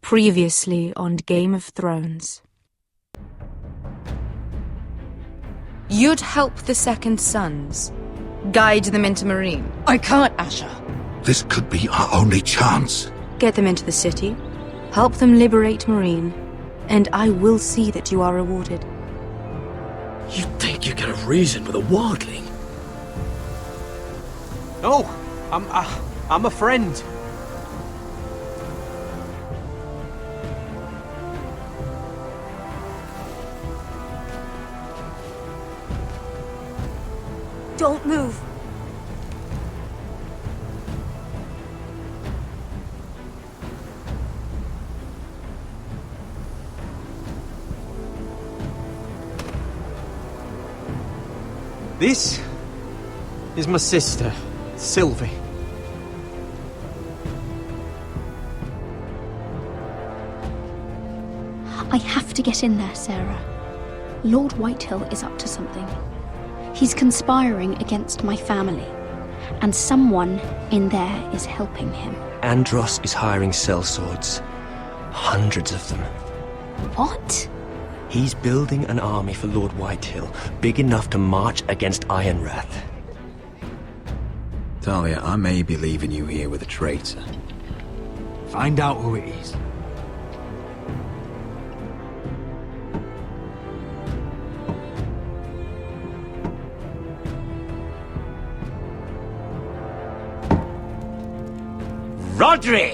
Previously on Game of Thrones. You'd help the Second Sons. Guide them into Meereen. I can't, Asha. This could be our only chance. Get them into the city. Help them liberate Meereen. And I will see that you are rewarded. You think you can have reason with a wildling? No, I'm a friend. Don't move. This is my sister, Sylvie. I have to get in there, Sarah. Lord Whitehill is up to something. He's conspiring against my family, and someone in there is helping him. Andros is hiring sellswords. Hundreds of them. What? He's building an army for Lord Whitehill, big enough to march against Ironrath. Talia, I may be leaving you here with a traitor. Find out who it is. Rodri!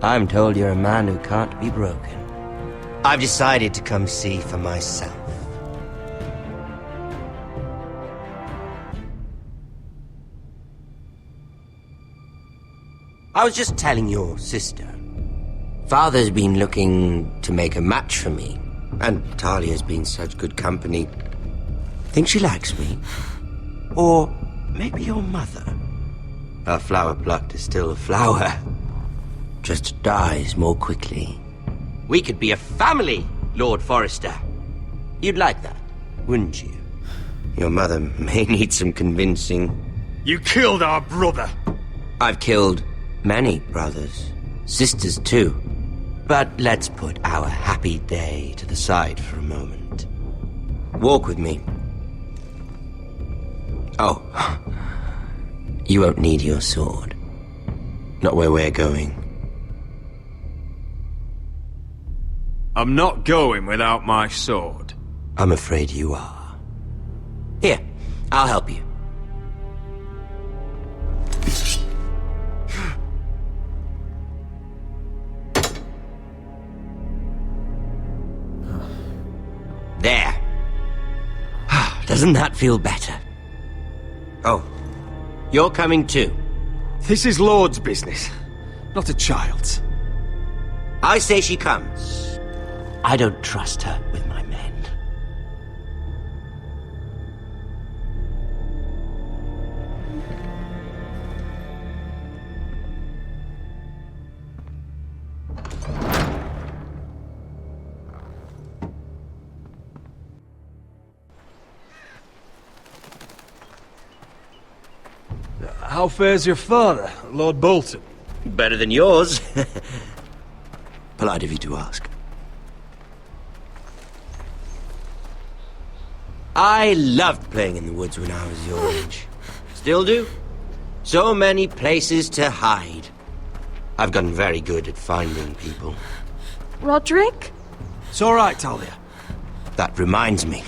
I'm told you're a man who can't be broken. I've decided to come see for myself. I was just telling your sister. Father's been looking to make a match for me, and Talia's been such good company. Think she likes me? Or maybe your mother? A flower plucked is still a flower. Just dies more quickly. We could be a family, Lord Forrester. You'd like that, wouldn't you? Your mother may need some convincing. You killed our brother! I've killed many brothers. Sisters, too. But let's put our happy day to the side for a moment. Walk with me. Oh. You won't need your sword. Not where we're going. I'm not going without my sword. I'm afraid you are. Here, I'll help you. There. Doesn't that feel better? Oh, you're coming too. This is Lord's business, not a child's. I say she comes. I don't trust her with my men. How fares your father, Lord Bolton? Better than yours. Polite of you to ask. I loved playing in the woods when I was your age. Still do. So many places to hide. I've gotten very good at finding people. Roderick? It's all right, Talia. That reminds me.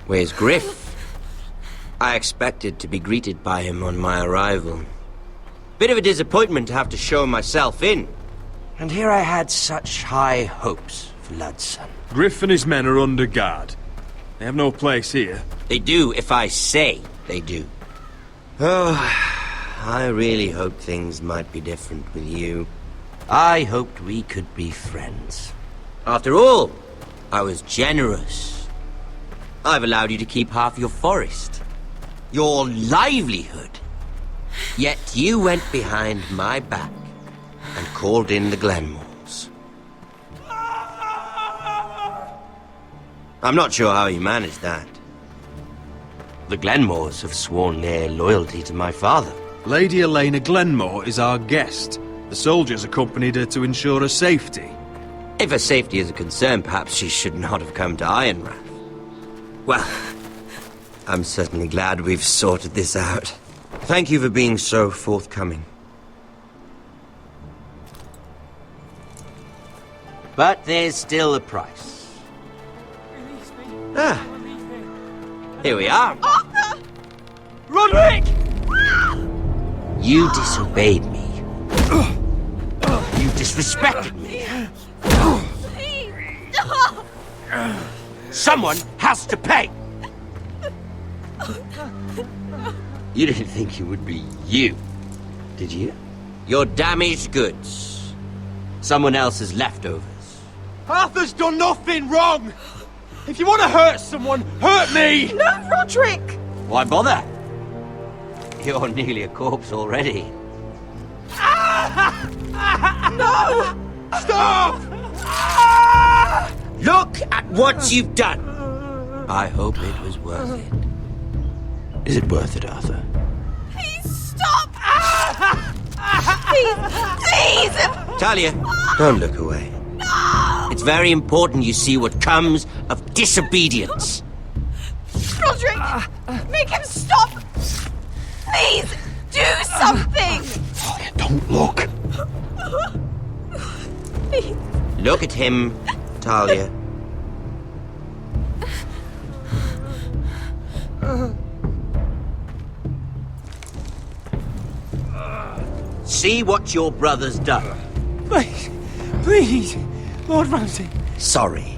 Where's Griff? I expected to be greeted by him on my arrival. Bit of a disappointment to have to show myself in. And here I had such high hopes for Ludson. Griff and his men are under guard. They have no place here. They do if I say they do. Oh, I really hoped things might be different with you. I hoped we could be friends. After all, I was generous. I've allowed you to keep half your forest. Your livelihood. Yet you went behind my back and called in the Glenmores. I'm not sure how you managed that. The Glenmores have sworn their loyalty to my father. Lady Elena Glenmore is our guest. The soldiers accompanied her to ensure her safety. If her safety is a concern, perhaps she should not have come to Ironrath. Well, I'm certainly glad we've sorted this out. Thank you for being so forthcoming. But there's still a price. Ah, here we are. Arthur! Roderick! You disobeyed me. You disrespected me. Someone has to pay! You didn't think it would be you, did you? Your damaged goods. Someone else's leftovers. Arthur's done nothing wrong! If you want to hurt someone, hurt me! No, Roderick! Why bother? You're nearly a corpse already. No! Stop! Look at what you've done! I hope it was worth it. Is it worth it, Arthur? Please stop! Please! Please! Talia, don't look away. No! It's very important you see what comes of disobedience. Roderick! Make him stop! Please! Do something! Talia, don't look. Please. Look at him, Talia. See what your brother's done. Please, please, Lord Ramsay. Sorry,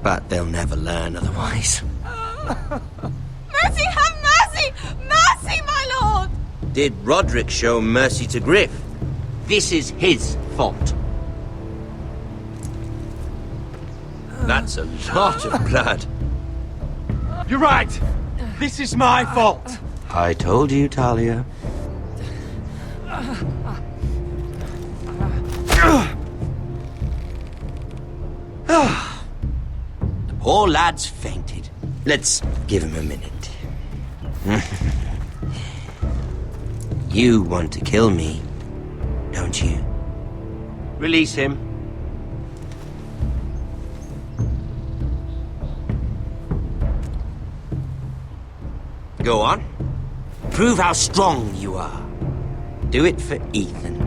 but they'll never learn otherwise. Mercy, have mercy! Mercy, my lord! Did Roderick show mercy to Griff? This is his fault. That's a lot of blood. You're right. This is my fault. I told you, Talia. The poor lad's fainted. Let's give him a minute. You want to kill me, don't you? Release him. Go on. Prove how strong you are. Do it for Ethan.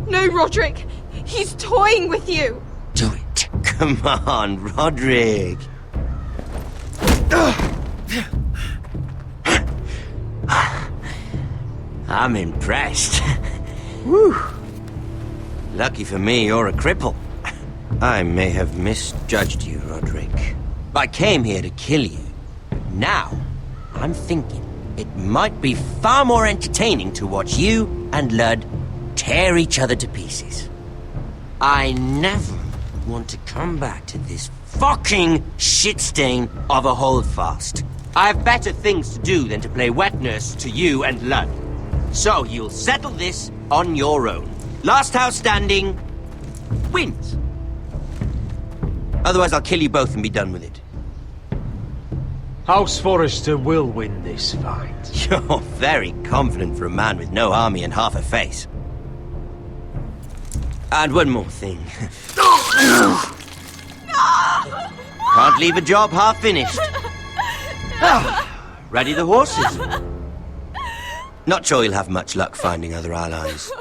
No, Roderick! He's toying with you! Do it. Come on, Roderick. I'm impressed. Whew. Lucky for me, you're a cripple. I may have misjudged you, Roderick. I came here to kill you. Now, I'm thinking it might be far more entertaining to watch you and Ludd tear each other to pieces. I never want to come back to this fucking shit stain of a holdfast. I have better things to do than to play wet nurse to you and Ludd. So you'll settle this on your own. Last house standing wins. Otherwise I'll kill you both and be done with it. House Forrester will win this fight. You're very confident for a man with no army and half a face. And one more thing. Can't leave a job half finished. Ready the horses? Not sure you'll have much luck finding other allies.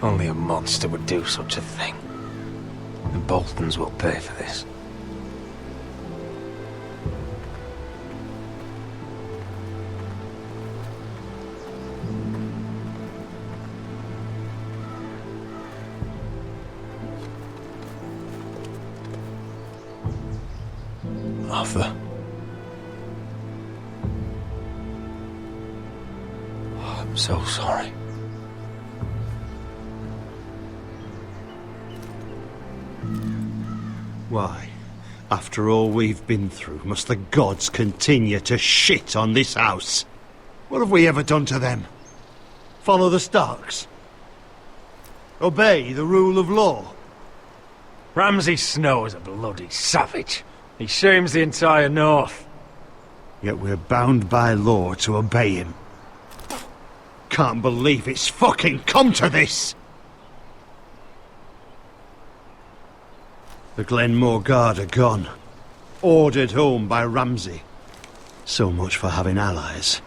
Only a monster would do such a thing. The Boltons will pay for this. Arthur. Oh, I'm so sorry. Why, after all we've been through, must the gods continue to shit on this house? What have we ever done to them? Follow the Starks? Obey the rule of law? Ramsay Snow is a bloody savage. He shames the entire North. Yet we're bound by law to obey him. Can't believe it's fucking come to this! The Glenmore Guard are gone. Ordered home by Ramsay. So much for having allies.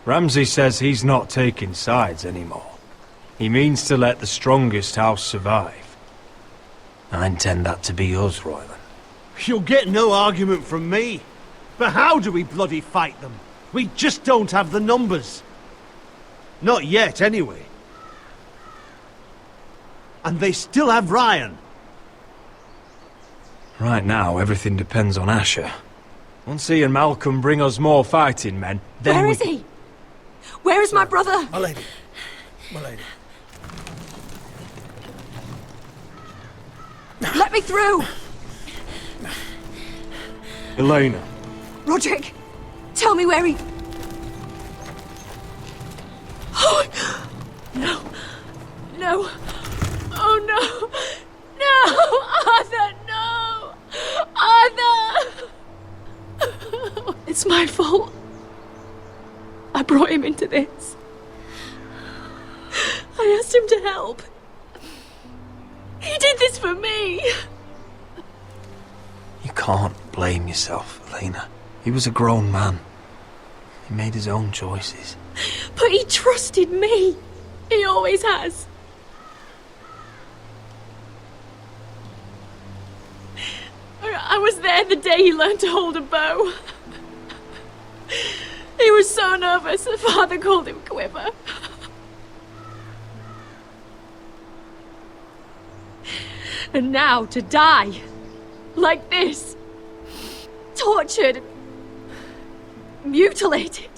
Ramsay says he's not taking sides anymore. He means to let the strongest house survive. I intend that to be us, Royland. You'll get no argument from me. But how do we bloody fight them? We just don't have the numbers. Not yet, anyway. And they still have Ryan. Right now, everything depends on Asher. Once he and Malcolm bring us more fighting men, then Where is he? Where is my brother? My lady. My lady. Let me through! Elena. Roderick, tell me where he... Oh, no. No. Oh, no. No! Arthur, no! Arthur! It's my fault. I brought him into this. I asked him to help. He did this for me. You can't blame yourself, Lena. He was a grown man. He made his own choices. But he trusted me. He always has. I was there the day he learned to hold a bow. He was so nervous, the father called him Quiver. And now to die. Like this. Tortured. Mutilated.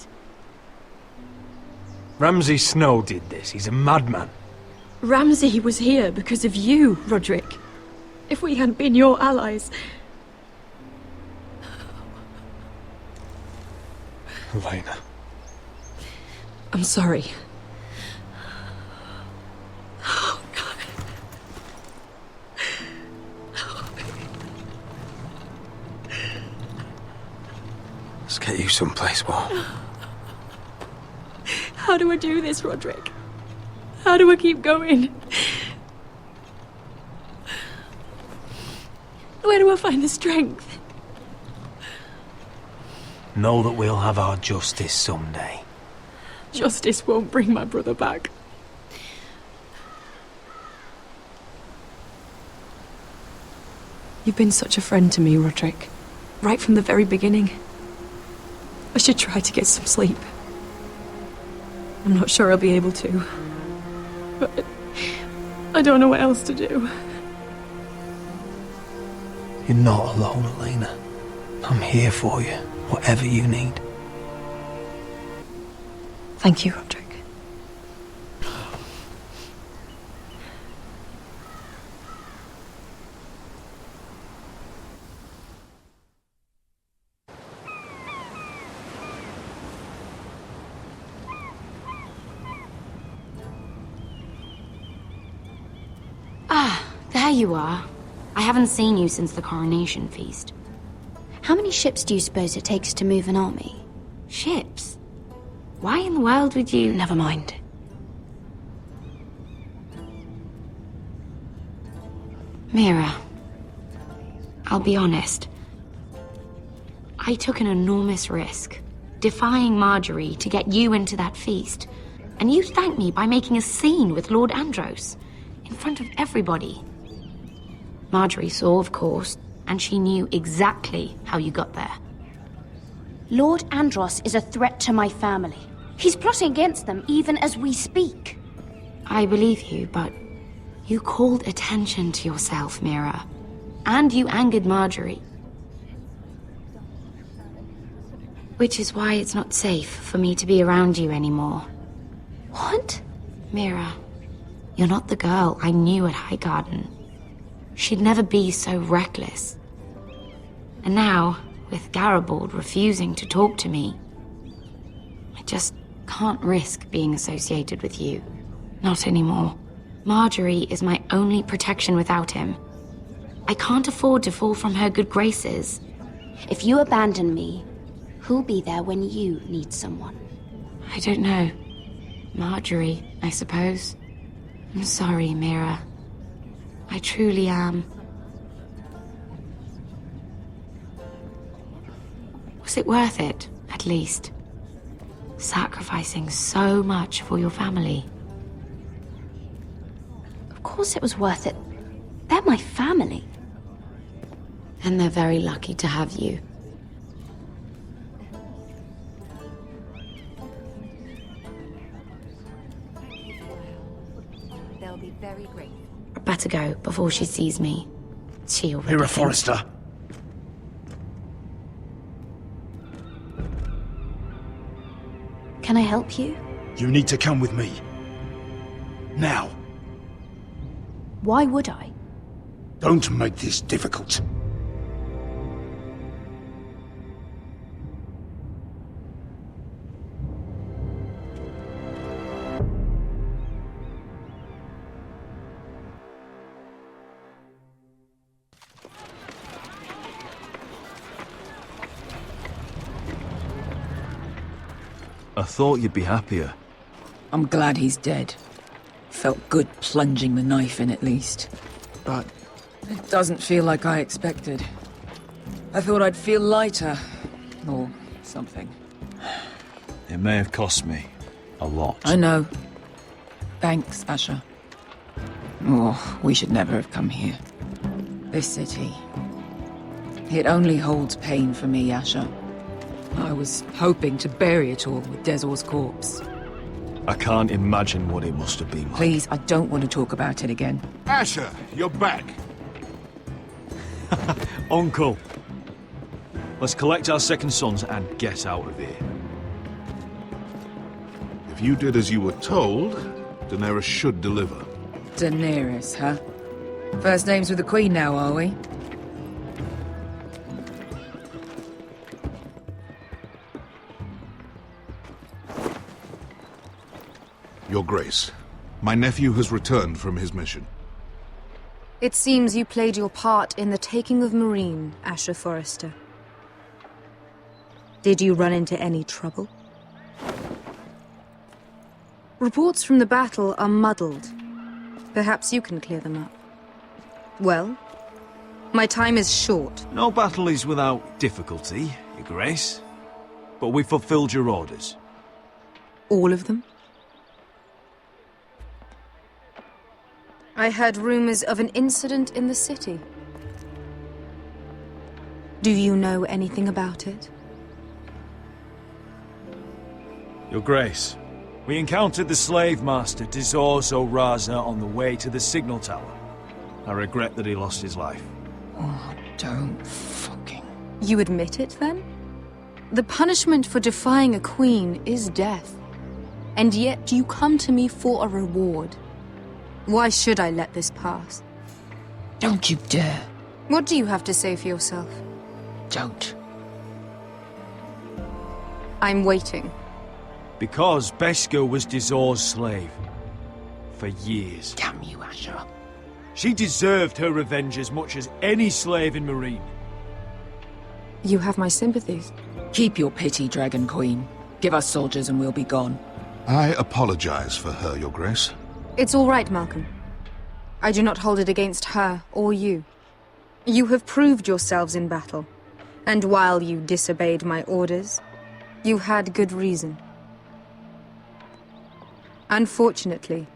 Ramsay Snow did this. He's a madman. Ramsay was here because of you, Roderick. If we hadn't been your allies... Elena. I'm sorry. Oh, God. Let's get you someplace warm. How do I do this, Roderick? How do I keep going? Where do I find the strength? Know that we'll have our justice someday. Justice won't bring my brother back. You've been such a friend to me, Roderick. Right from the very beginning. I should try to get some sleep. I'm not sure I'll be able to. But I don't know what else to do. You're not alone, Elena. I'm here for you, whatever you need. Thank you, Roderick. There you are. I haven't seen you since the coronation feast. How many ships do you suppose it takes to move an army? Ships? Why in the world would you... Never mind. Mira, I'll be honest. I took an enormous risk, defying Margaery to get you into that feast. And you thanked me by making a scene with Lord Andros, in front of everybody. Margaery saw, of course, and she knew exactly how you got there. Lord Andros is a threat to my family. He's plotting against them even as we speak. I believe you, but you called attention to yourself, Mira. And you angered Margaery. Which is why it's not safe for me to be around you anymore. What? Mira, you're not the girl I knew at Highgarden. She'd never be so reckless. And now, with Garibald refusing to talk to me, I just can't risk being associated with you. Not anymore. Margaery is my only protection without him. I can't afford to fall from her good graces. If you abandon me, who'll be there when you need someone? I don't know. Margaery, I suppose. I'm sorry, Mira. I truly am. Was it worth it, at least? Sacrificing so much for your family? Of course it was worth it. They're my family. And they're very lucky to have you. They'll be very grateful. I better go before she sees me. She already Mira thinks- Forrester. Can I help you? You need to come with me. Now. Why would I? Don't make this difficult. I thought you'd be happier. I'm glad he's dead. Felt good plunging the knife in at least. But it doesn't feel like I expected. I thought I'd feel lighter. Or something. It may have cost me a lot. I know. Thanks, Asher. Oh, we should never have come here. This city. It only holds pain for me, Asher. I was hoping to bury it all with Dezor's corpse. I can't imagine what it must have been like. Please, I don't want to talk about it again. Asher, you're back. Uncle! Let's collect our second sons and get out of here. If you did as you were told, Daenerys should deliver. Daenerys, huh? First names with the Queen now, are we? Your Grace, my nephew has returned from his mission. It seems you played your part in the taking of Meereen, Asher Forrester. Did you run into any trouble? Reports from the battle are muddled. Perhaps you can clear them up. Well, my time is short. No battle is without difficulty, Your Grace. But we fulfilled your orders. All of them? I heard rumors of an incident in the city. Do you know anything about it? Your Grace, we encountered the slave master Dizors O'Raza on the way to the signal tower. I regret that he lost his life. Oh, don't fucking... You admit it, then? The punishment for defying a queen is death. And yet you come to me for a reward. Why should I let this pass? Don't you dare. What do you have to say for yourself? Don't. I'm waiting. Because Beskha was Dizor's slave. For years. Damn you, Asher. She deserved her revenge as much as any slave in Meereen. You have my sympathies. Keep your pity, Dragon Queen. Give us soldiers and we'll be gone. I apologize for her, Your Grace. It's all right, Malcolm. I do not hold it against her or you. You have proved yourselves in battle. And while you disobeyed my orders, you had good reason. Unfortunately,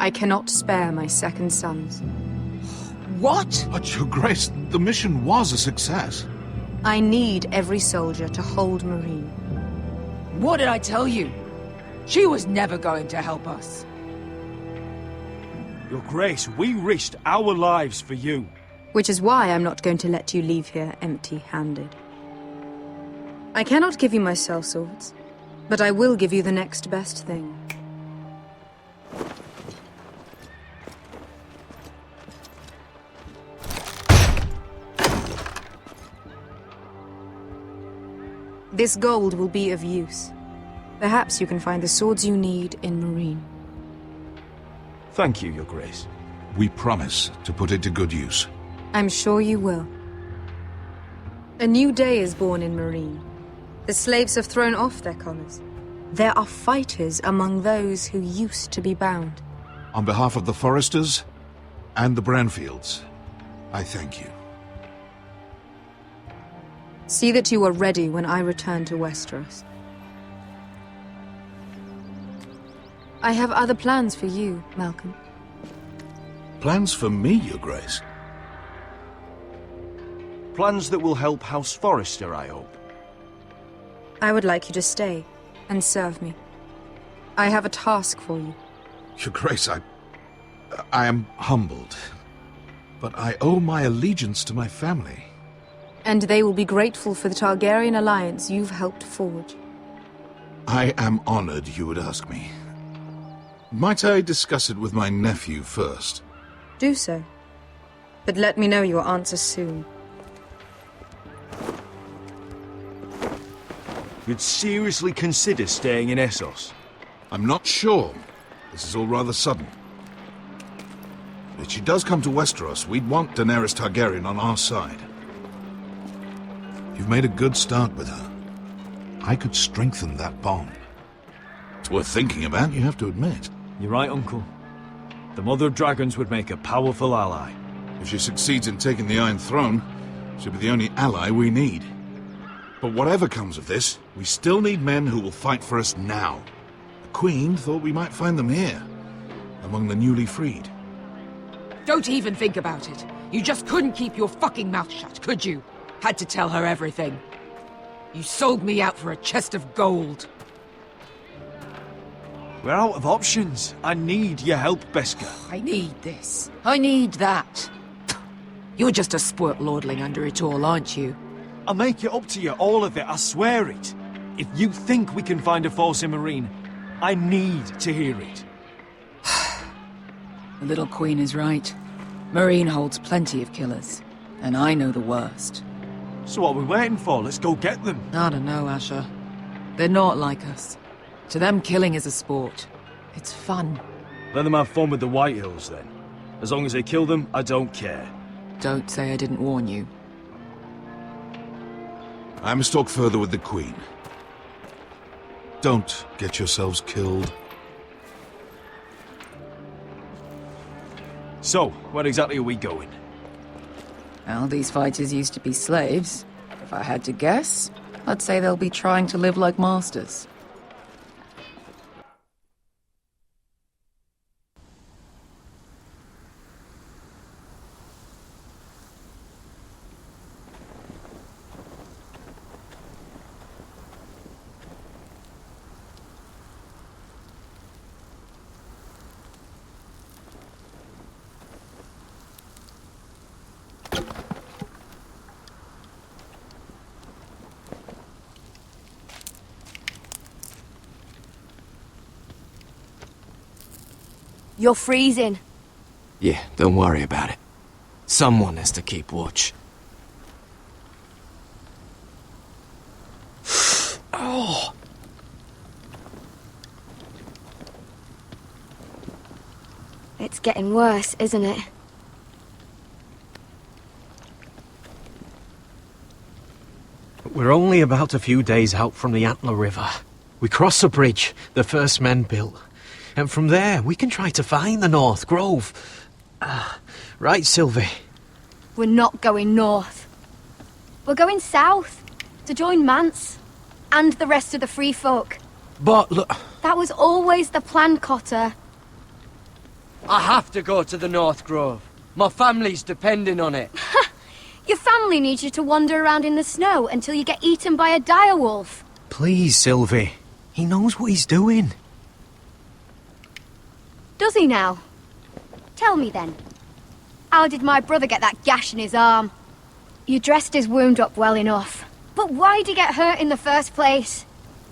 I cannot spare my second sons. What? But Your Grace, the mission was a success. I need every soldier to hold Marine. What did I tell you? She was never going to help us. Your Grace, we risked our lives for you. Which is why I'm not going to let you leave here empty-handed. I cannot give you my sellswords, but I will give you the next best thing. This gold will be of use. Perhaps you can find the swords you need in Marine. Thank you, Your Grace. We promise to put it to good use. I'm sure you will. A new day is born in Marine. The slaves have thrown off their collars. There are fighters among those who used to be bound. On behalf of the Forresters and the Branfields, I thank you. See that you are ready when I return to Westeros. I have other plans for you, Malcolm. Plans for me, Your Grace? Plans that will help House Forrester, I hope. I would like you to stay and serve me. I have a task for you. Your Grace, I am humbled, but I owe my allegiance to my family. And they will be grateful for the Targaryen alliance you've helped forge. I am honored you would ask me. Might I discuss it with my nephew first? Do so. But let me know your answer soon. You'd seriously consider staying in Essos? I'm not sure. This is all rather sudden. If she does come to Westeros, we'd want Daenerys Targaryen on our side. You've made a good start with her. I could strengthen that bond. It's worth thinking about, you have to admit. You're right, Uncle. The Mother of Dragons would make a powerful ally. If she succeeds in taking the Iron Throne, she'll be the only ally we need. But whatever comes of this, we still need men who will fight for us now. The Queen thought we might find them here, among the newly freed. Don't even think about it. You just couldn't keep your fucking mouth shut, could you? Had to tell her everything. You sold me out for a chest of gold. We're out of options. I need your help, Beskha. I need this. I need that. You're just a spoilt lordling under it all, aren't you? I'll make it up to you, all of it, I swear it. If you think we can find a force in Marine, I need to hear it. The little queen is right. Marine holds plenty of killers, and I know the worst. So what are we waiting for? Let's go get them. I don't know, Asher. They're not like us. To them, killing is a sport. It's fun. Let them have fun with the White Hills, then. As long as they kill them, I don't care. Don't say I didn't warn you. I must talk further with the Queen. Don't get yourselves killed. So, where exactly are we going? Well, these fighters used to be slaves. If I had to guess, I'd say they'll be trying to live like masters. You're freezing. Yeah, don't worry about it. Someone has to keep watch. Oh! It's getting worse, isn't it? We're only about a few days out from the Antler River. We cross a bridge the first men built. And from there, we can try to find the North Grove. Right, Sylvie? We're not going north. We're going south, to join Mance, and the rest of the free folk. But look... That was always the plan, Cotter. I have to go to the North Grove. My family's depending on it. Your family needs you to wander around in the snow until you get eaten by a direwolf. Please, Sylvie. He knows what he's doing. Does he now? Tell me then. How did my brother get that gash in his arm? You dressed his wound up well enough. But why'd he get hurt in the first place?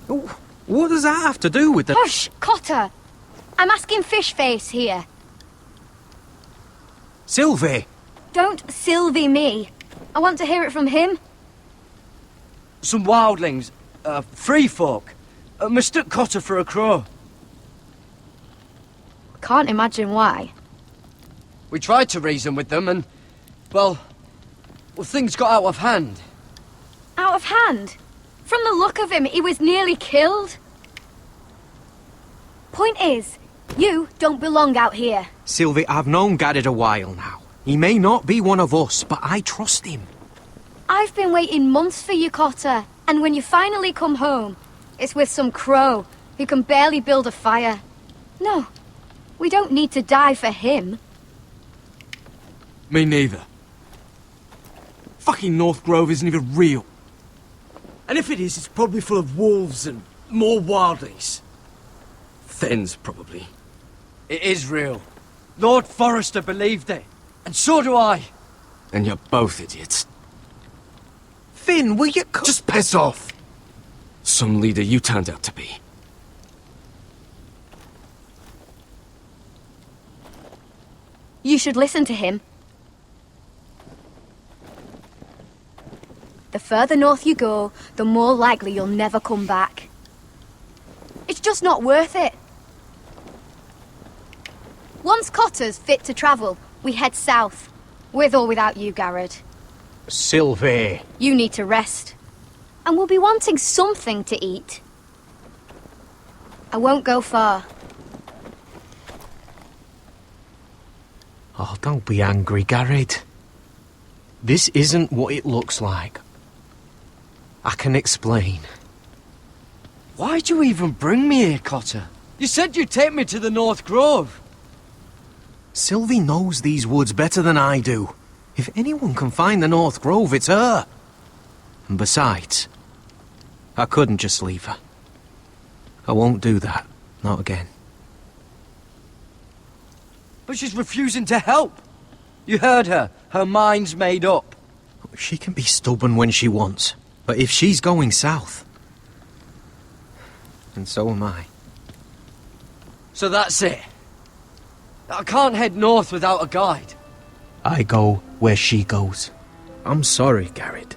What does that have to do with the... Hush, Cotter! I'm asking Fishface here. Sylvie! Don't Sylvie me. I want to hear it from him. Some wildlings, free folk, mistook Cotter for a crow. Can't imagine why. We tried to reason with them and, well, things got out of hand. Out of hand? From the look of him, he was nearly killed. Point is, you don't belong out here. Sylvie, I've known Garrett a while now. He may not be one of us, but I trust him. I've been waiting months for you, Cotter. And when you finally come home, it's with some crow who can barely build a fire. No, we don't need to die for him. Me neither. Fucking North Grove isn't even real. And if it is, it's probably full of wolves and more wildlings. Thens, probably. It is real. Lord Forrester believed it. And so do I. And you're both idiots. Finn, will you... Just piss off! Some leader you turned out to be. You should listen to him. The further north you go, the more likely you'll never come back. It's just not worth it. Once Cotter's fit to travel, we head south. With or without you, Garrett. Sylvie. You need to rest. And we'll be wanting something to eat. I won't go far. Oh, don't be angry, Garrett. This isn't what it looks like. I can explain. Why'd you even bring me here, Cotter? You said you'd take me to the North Grove. Sylvie knows these woods better than I do. If anyone can find the North Grove, it's her. And besides, I couldn't just leave her. I won't do that. Not again. But she's refusing to help. You heard her. Her mind's made up. She can be stubborn when she wants. But if she's going south... And so am I. So that's it. I can't head north without a guide. I go where she goes. I'm sorry, Garrett.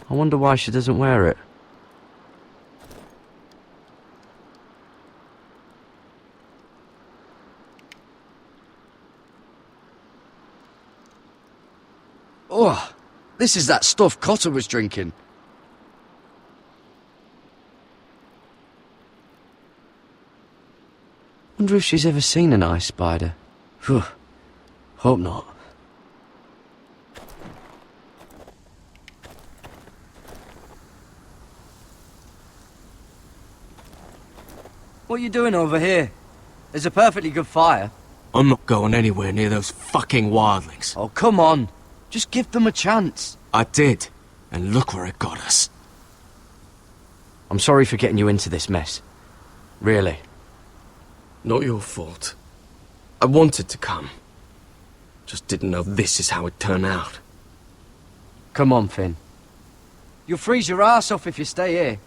I wonder why she doesn't wear it. Oh, this is that stuff Cotter was drinking. Wonder if she's ever seen an ice spider. Phew. Hope not. What are you doing over here? There's a perfectly good fire. I'm not going anywhere near those fucking wildlings. Oh, come on. Just give them a chance. I did, and look where it got us. I'm sorry for getting you into this mess. Really. Not your fault. I wanted to come. Just didn't know this is how it'd turn out. Come on, Finn. You'll freeze your ass off if you stay here.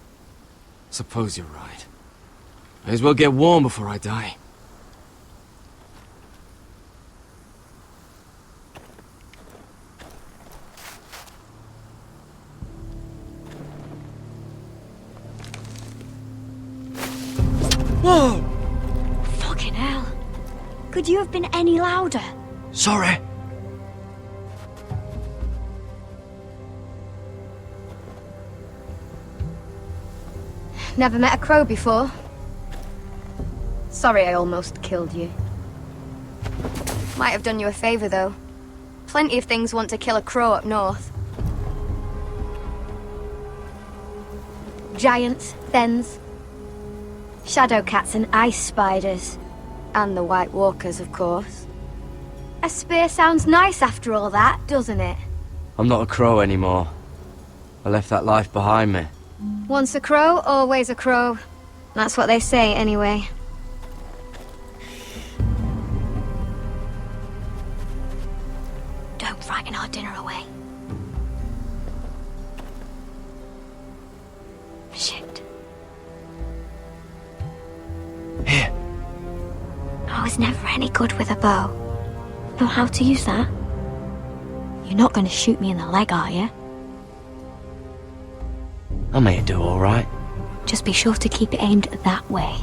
Suppose you're right. May as well get warm before I die. Whoa! Fucking hell. Could you have been any louder? Sorry. Never met a crow before. Sorry I almost killed you. Might have done you a favour, though. Plenty of things want to kill a crow up north. Giants, thens, shadow cats and ice spiders. And the White Walkers, of course. A spear sounds nice after all that, doesn't it? I'm not a crow anymore. I left that life behind me. Once a crow, always a crow. That's what they say, anyway. Don't frighten our dinner away. Shit. Here. I was never any good with a bow. Know how to use that? You're not going to shoot me in the leg, are you? I may do all right. Just be sure to keep it aimed that way.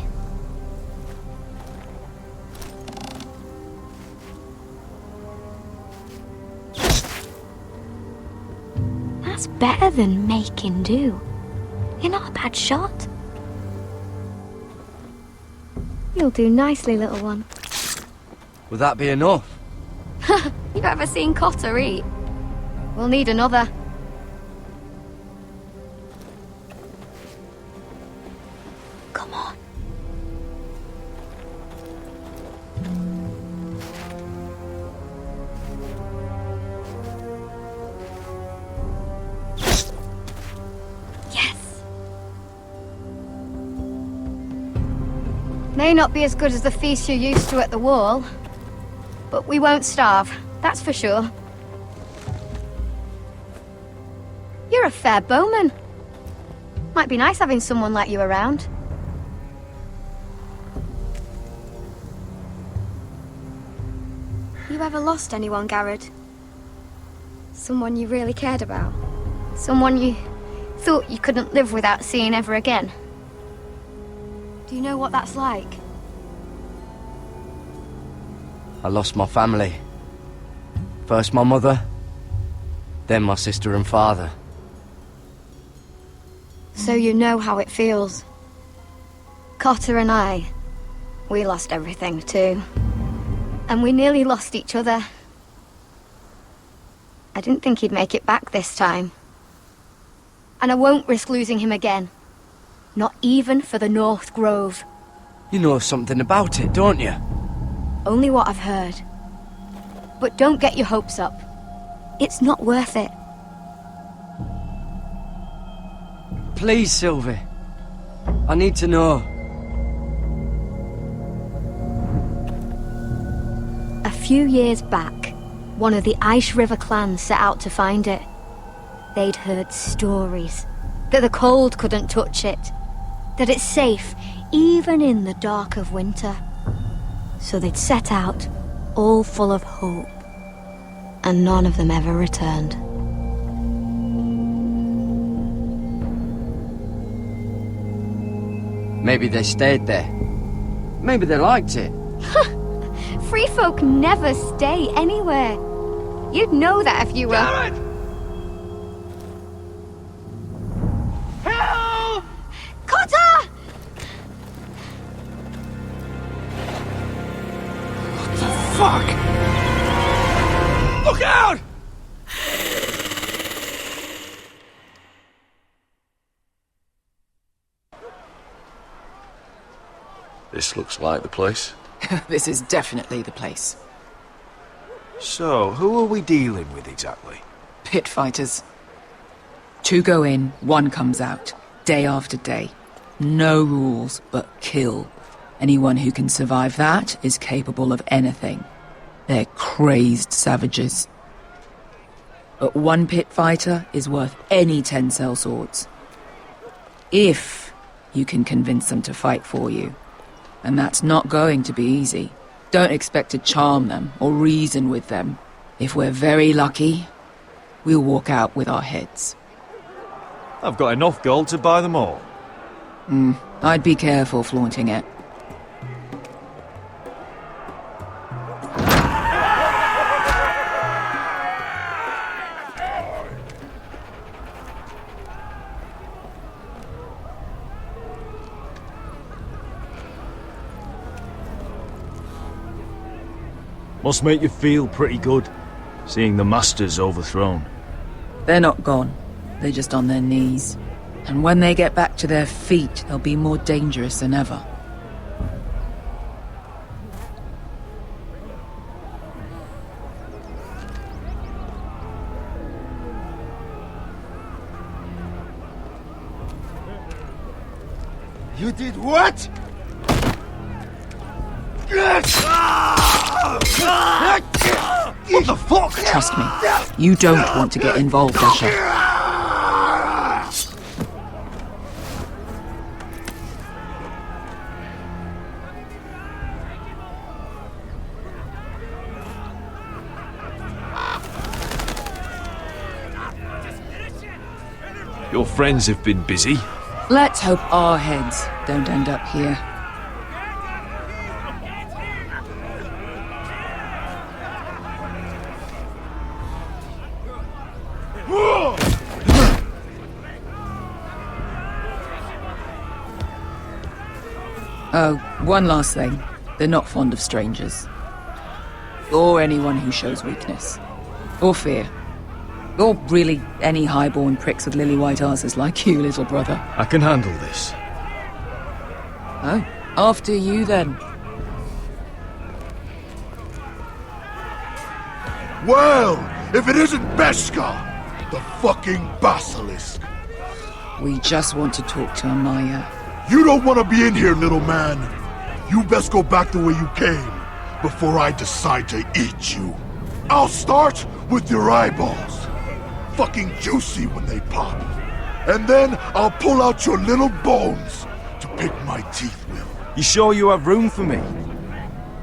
That's better than making do. You're not a bad shot. You'll do nicely, little one. Would that be enough? You ever seen Cotter eat? We'll need another. Come on. Yes. May not be as good as the feast you're used to at the wall, but we won't starve, that's for sure. You're a fair bowman. Might be nice having someone like you around. You ever lost anyone, Garrett? Someone you really cared about? Someone you thought you couldn't live without seeing ever again? Do you know what that's like? I lost my family. First my mother, then my sister and father. So you know how it feels. Cotter and I, we lost everything too. And we nearly lost each other. I didn't think he'd make it back this time. And I won't risk losing him again. Not even for the North Grove. You know something about it, don't you? Only what I've heard. But don't get your hopes up. It's not worth it. Please, Sylvie. I need to know. A few years back, one of the Ice River clans set out to find it. They'd heard stories that the cold couldn't touch it, that it's safe even in the dark of winter. So they'd set out, all full of hope, and none of them ever returned. Maybe they stayed there. Maybe they liked it. Free folk never stay anywhere. You'd know that if you were... Garrett! Help! Cotter! Fuck! Look out! This looks like the place. This is definitely the place. So, who are we dealing with exactly? Pit fighters. 2 go in, 1 comes out. Day after day. No rules, but kill. Anyone who can survive that is capable of anything. They're crazed savages. But 1 pit fighter is worth any 10 sellswords. If you can convince them to fight for you. And that's not going to be easy. Don't expect to charm them or reason with them. If we're very lucky, we'll walk out with our heads. I've got enough gold to buy them all. I'd be careful flaunting it. Must make you feel pretty good, seeing the Masters overthrown. They're not gone. They're just on their knees. And when they get back to their feet, they'll be more dangerous than ever. You did what? What the fuck? Trust me, you don't want to get involved, Asher. Your friends have been busy. Let's hope our heads don't end up here. Oh, one last thing. They're not fond of strangers. Or anyone who shows weakness. Or fear. Or really any highborn pricks with lily-white asses like you, little brother. I can handle this. Oh, after you then. Well, if it isn't Beskar, the fucking basilisk. We just want to talk to Amaya. You don't want to be in here, little man. You best go back the way you came, before I decide to eat you. I'll start with your eyeballs. Fucking juicy when they pop. And then I'll pull out your little bones to pick my teeth with. You sure you have room for me?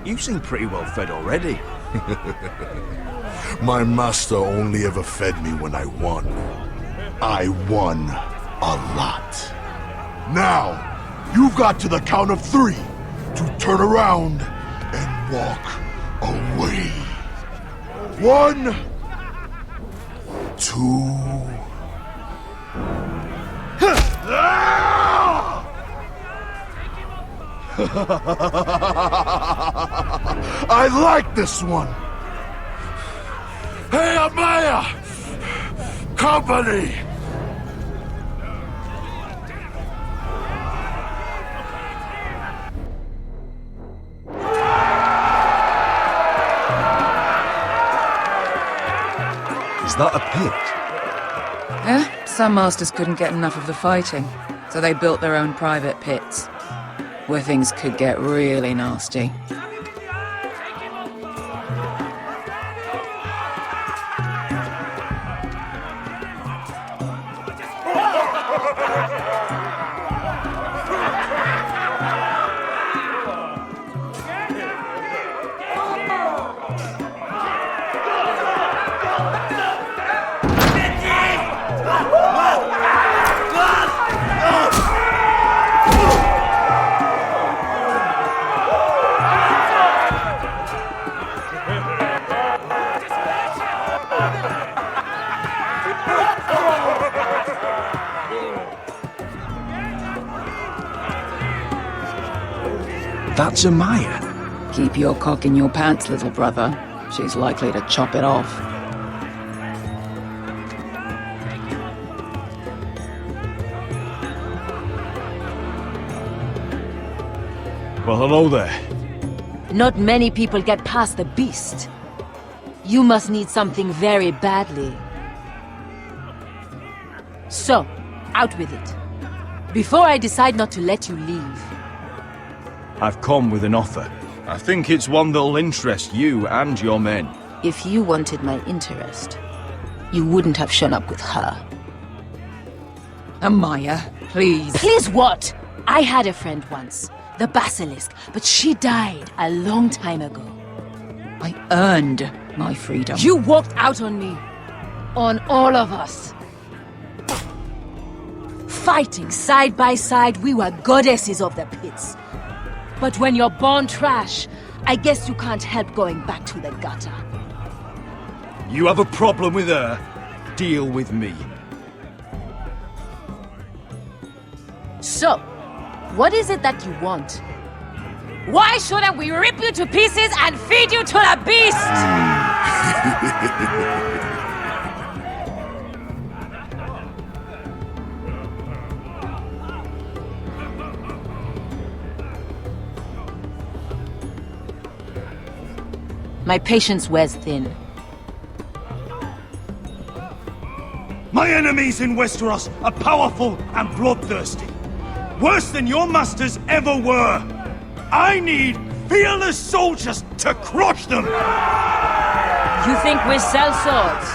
You seem pretty well fed already. My master only ever fed me when I won. I won a lot. Now, you've got to the count of 3 to turn around and walk away. 1, 2... I like this one. Hey, Amaya! Company! Is that a pit? Yeah, some masters couldn't get enough of the fighting, so they built their own private pits, where things could get really nasty. That's Amaya. Keep your cock in your pants, little brother. She's likely to chop it off. Well, hello there. Not many people get past the beast. You must need something very badly. So, out with it. Before I decide not to let you leave. I've come with an offer. I think it's one that'll interest you and your men. If you wanted my interest, you wouldn't have shown up with her. Amaya, please. Please what? I had a friend once, the Basilisk, but she died a long time ago. I earned my freedom. You walked out on me. On all of us. Fighting side by side, we were goddesses of the pits. But when you're born trash, I guess you can't help going back to the gutter. You have a problem with her? Deal with me. So, what is it that you want? Why shouldn't we rip you to pieces and feed you to the beast? My patience wears thin. My enemies in Westeros are powerful and bloodthirsty. Worse than your masters ever were. I need fearless soldiers to crush them! You think we sell swords?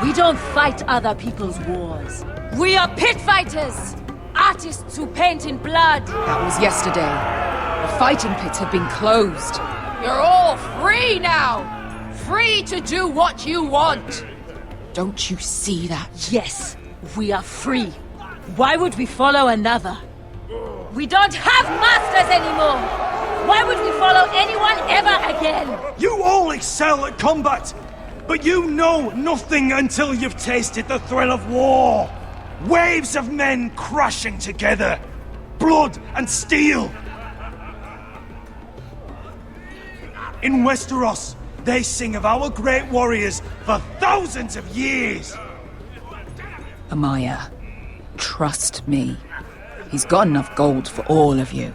We don't fight other people's wars. We are pit fighters! Artists who paint in blood! That was yesterday. The fighting pits have been closed. You're all free now! Free to do what you want! Don't you see that? Yes, we are free. Why would we follow another? We don't have masters anymore! Why would we follow anyone ever again? You all excel at combat, but you know nothing until you've tasted the thrill of war. Waves of men crashing together. Blood and steel. In Westeros, they sing of our great warriors for thousands of years. Amaya, trust me. He's got enough gold for all of you.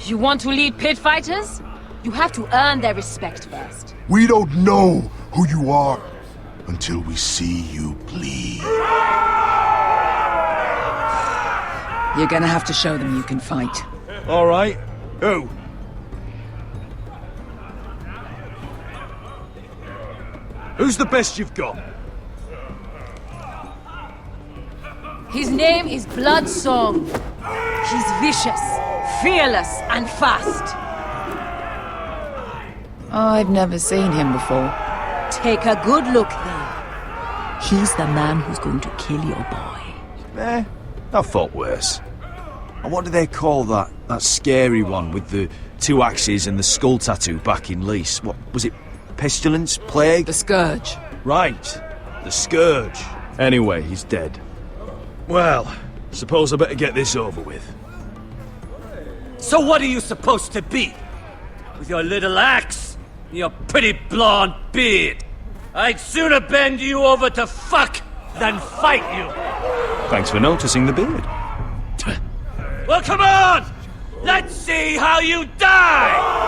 You want to lead pit fighters? You have to earn their respect first. We don't know who you are until we see you bleed. You're gonna have to show them you can fight. All right. Who? Who's the best you've got? His name is Bloodsong. He's vicious, fearless, and fast. I've never seen him before. Take a good look then. He's the man who's going to kill your boy. I've fought worse. And what do they call that scary one with the 2 axes and the skull tattoo back in Lys? What was it? Pestilence? Plague? The Scourge. Right. The Scourge. Anyway, he's dead. Well, suppose I better get this over with. So what are you supposed to be? With your little axe and your pretty blonde beard? I'd sooner bend you over to fuck than fight you. Thanks for noticing the beard. Well, come on! Let's see how you die!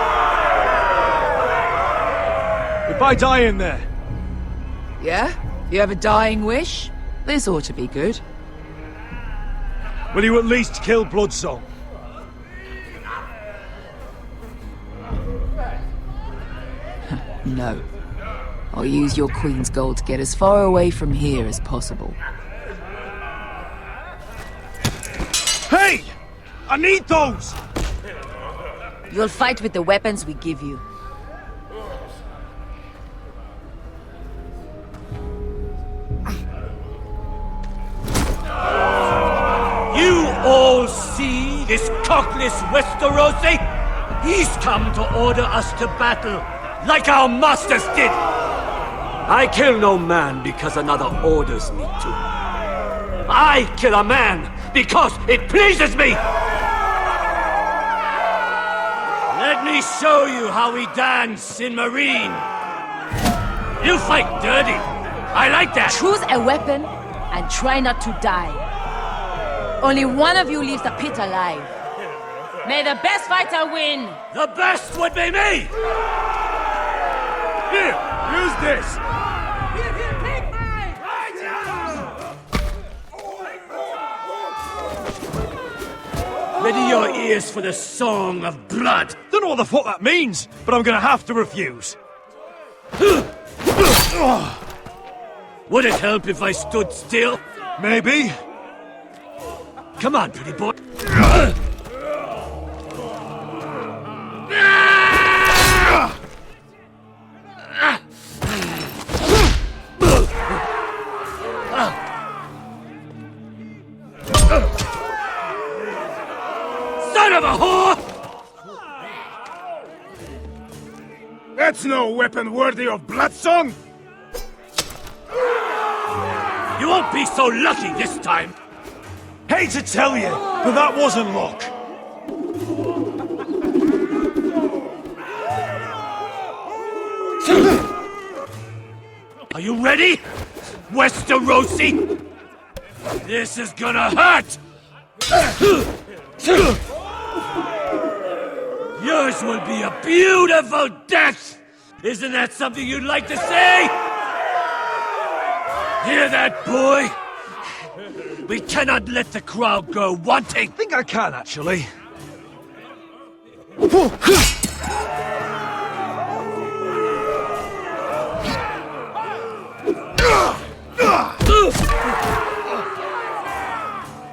If I die in there. Yeah? You have a dying wish? This ought to be good. Will you at least kill Bloodsong? No. I'll use your queen's gold to get as far away from here as possible. Hey! I need those! You'll fight with the weapons we give you. You all see this cockless Westerosi? He's come to order us to battle, like our masters did. I kill no man because another orders me to. I kill a man because it pleases me! Let me show you how we dance in Marine. You fight dirty. I like that. Choose a weapon and try not to die. Only one of you leaves the pit alive. May the best fighter win! The best would be me! Here, use this! Ready your ears for the song of blood. Don't know what the fuck that means, but I'm gonna have to refuse. Would it help if I stood still? Maybe. Come on, pretty boy. Son of a whore! That's no weapon worthy of Bloodsong! You won't be so lucky this time. Hate to tell you, but that wasn't luck. Are you ready? Westerosi? This is gonna hurt! Yours will be a beautiful death! Isn't that something you'd like to say? Hear that, boy? We cannot let the crowd go wanting! I think I can, actually.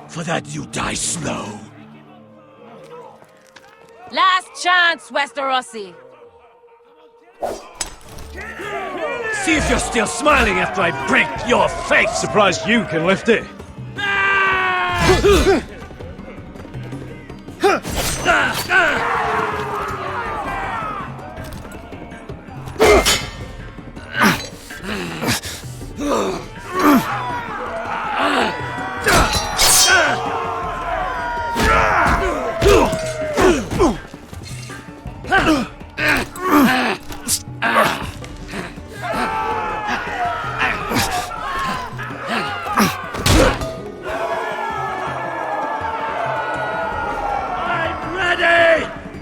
For that you die slow. Last chance, Westerosi. See if you're still smiling after I break your face! Surprised you can lift it.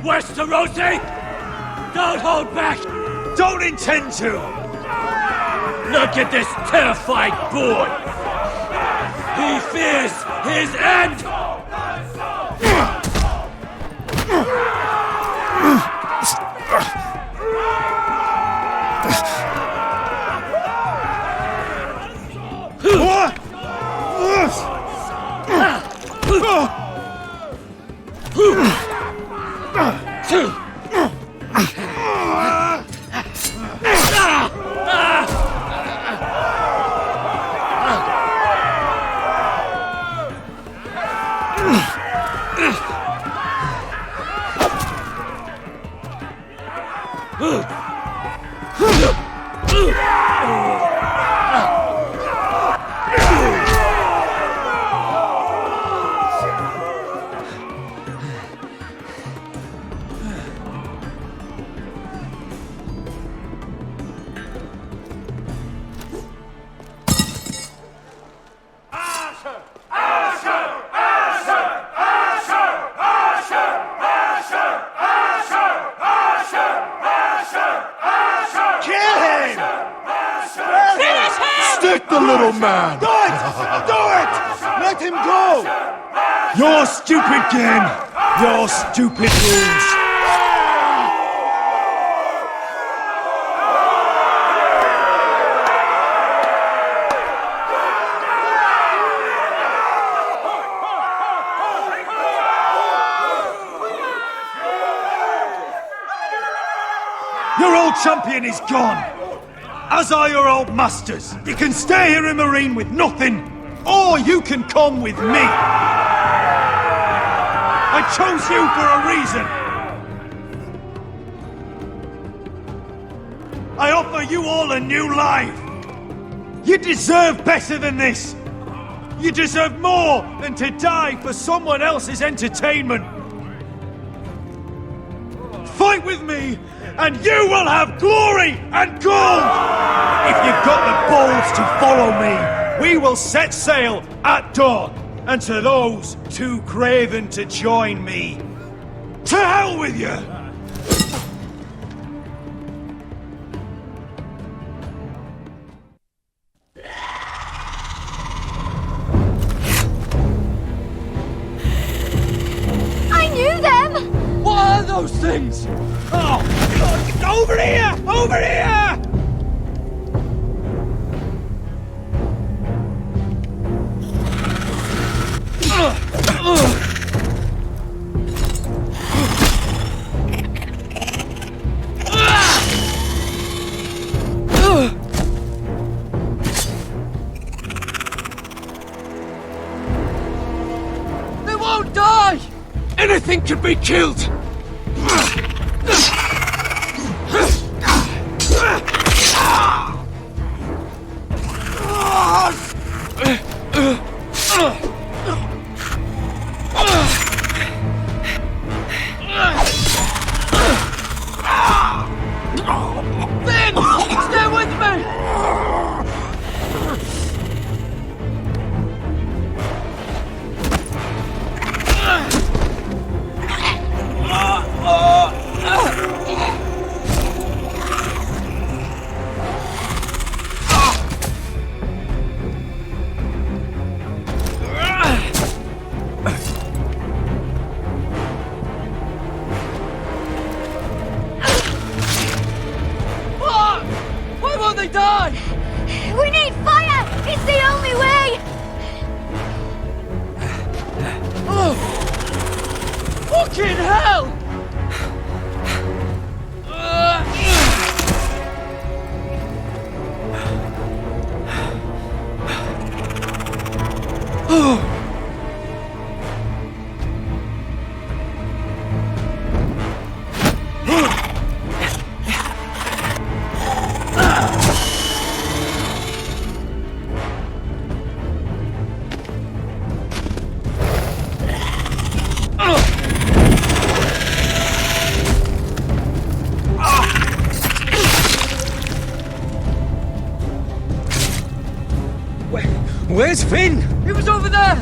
Westerosi! Don't hold back! Don't intend to! Look at this terrified boy! He fears his end! Your stupid game! Your stupid rules! Your old champion is gone! As are your old masters! You can stay here in Marine with nothing, or you can come with me! I chose you for a reason! I offer you all a new life! You deserve better than this! You deserve more than to die for someone else's entertainment! Fight with me, and you will have glory and gold! If you've got the balls to follow me, we will set sail at dawn! And to those too craven to join me, to hell with you! I knew them! What are those things? Oh, God, over here! Over here! They won't die! Anything can be killed! Stay with me! Where's Finn? He was over there!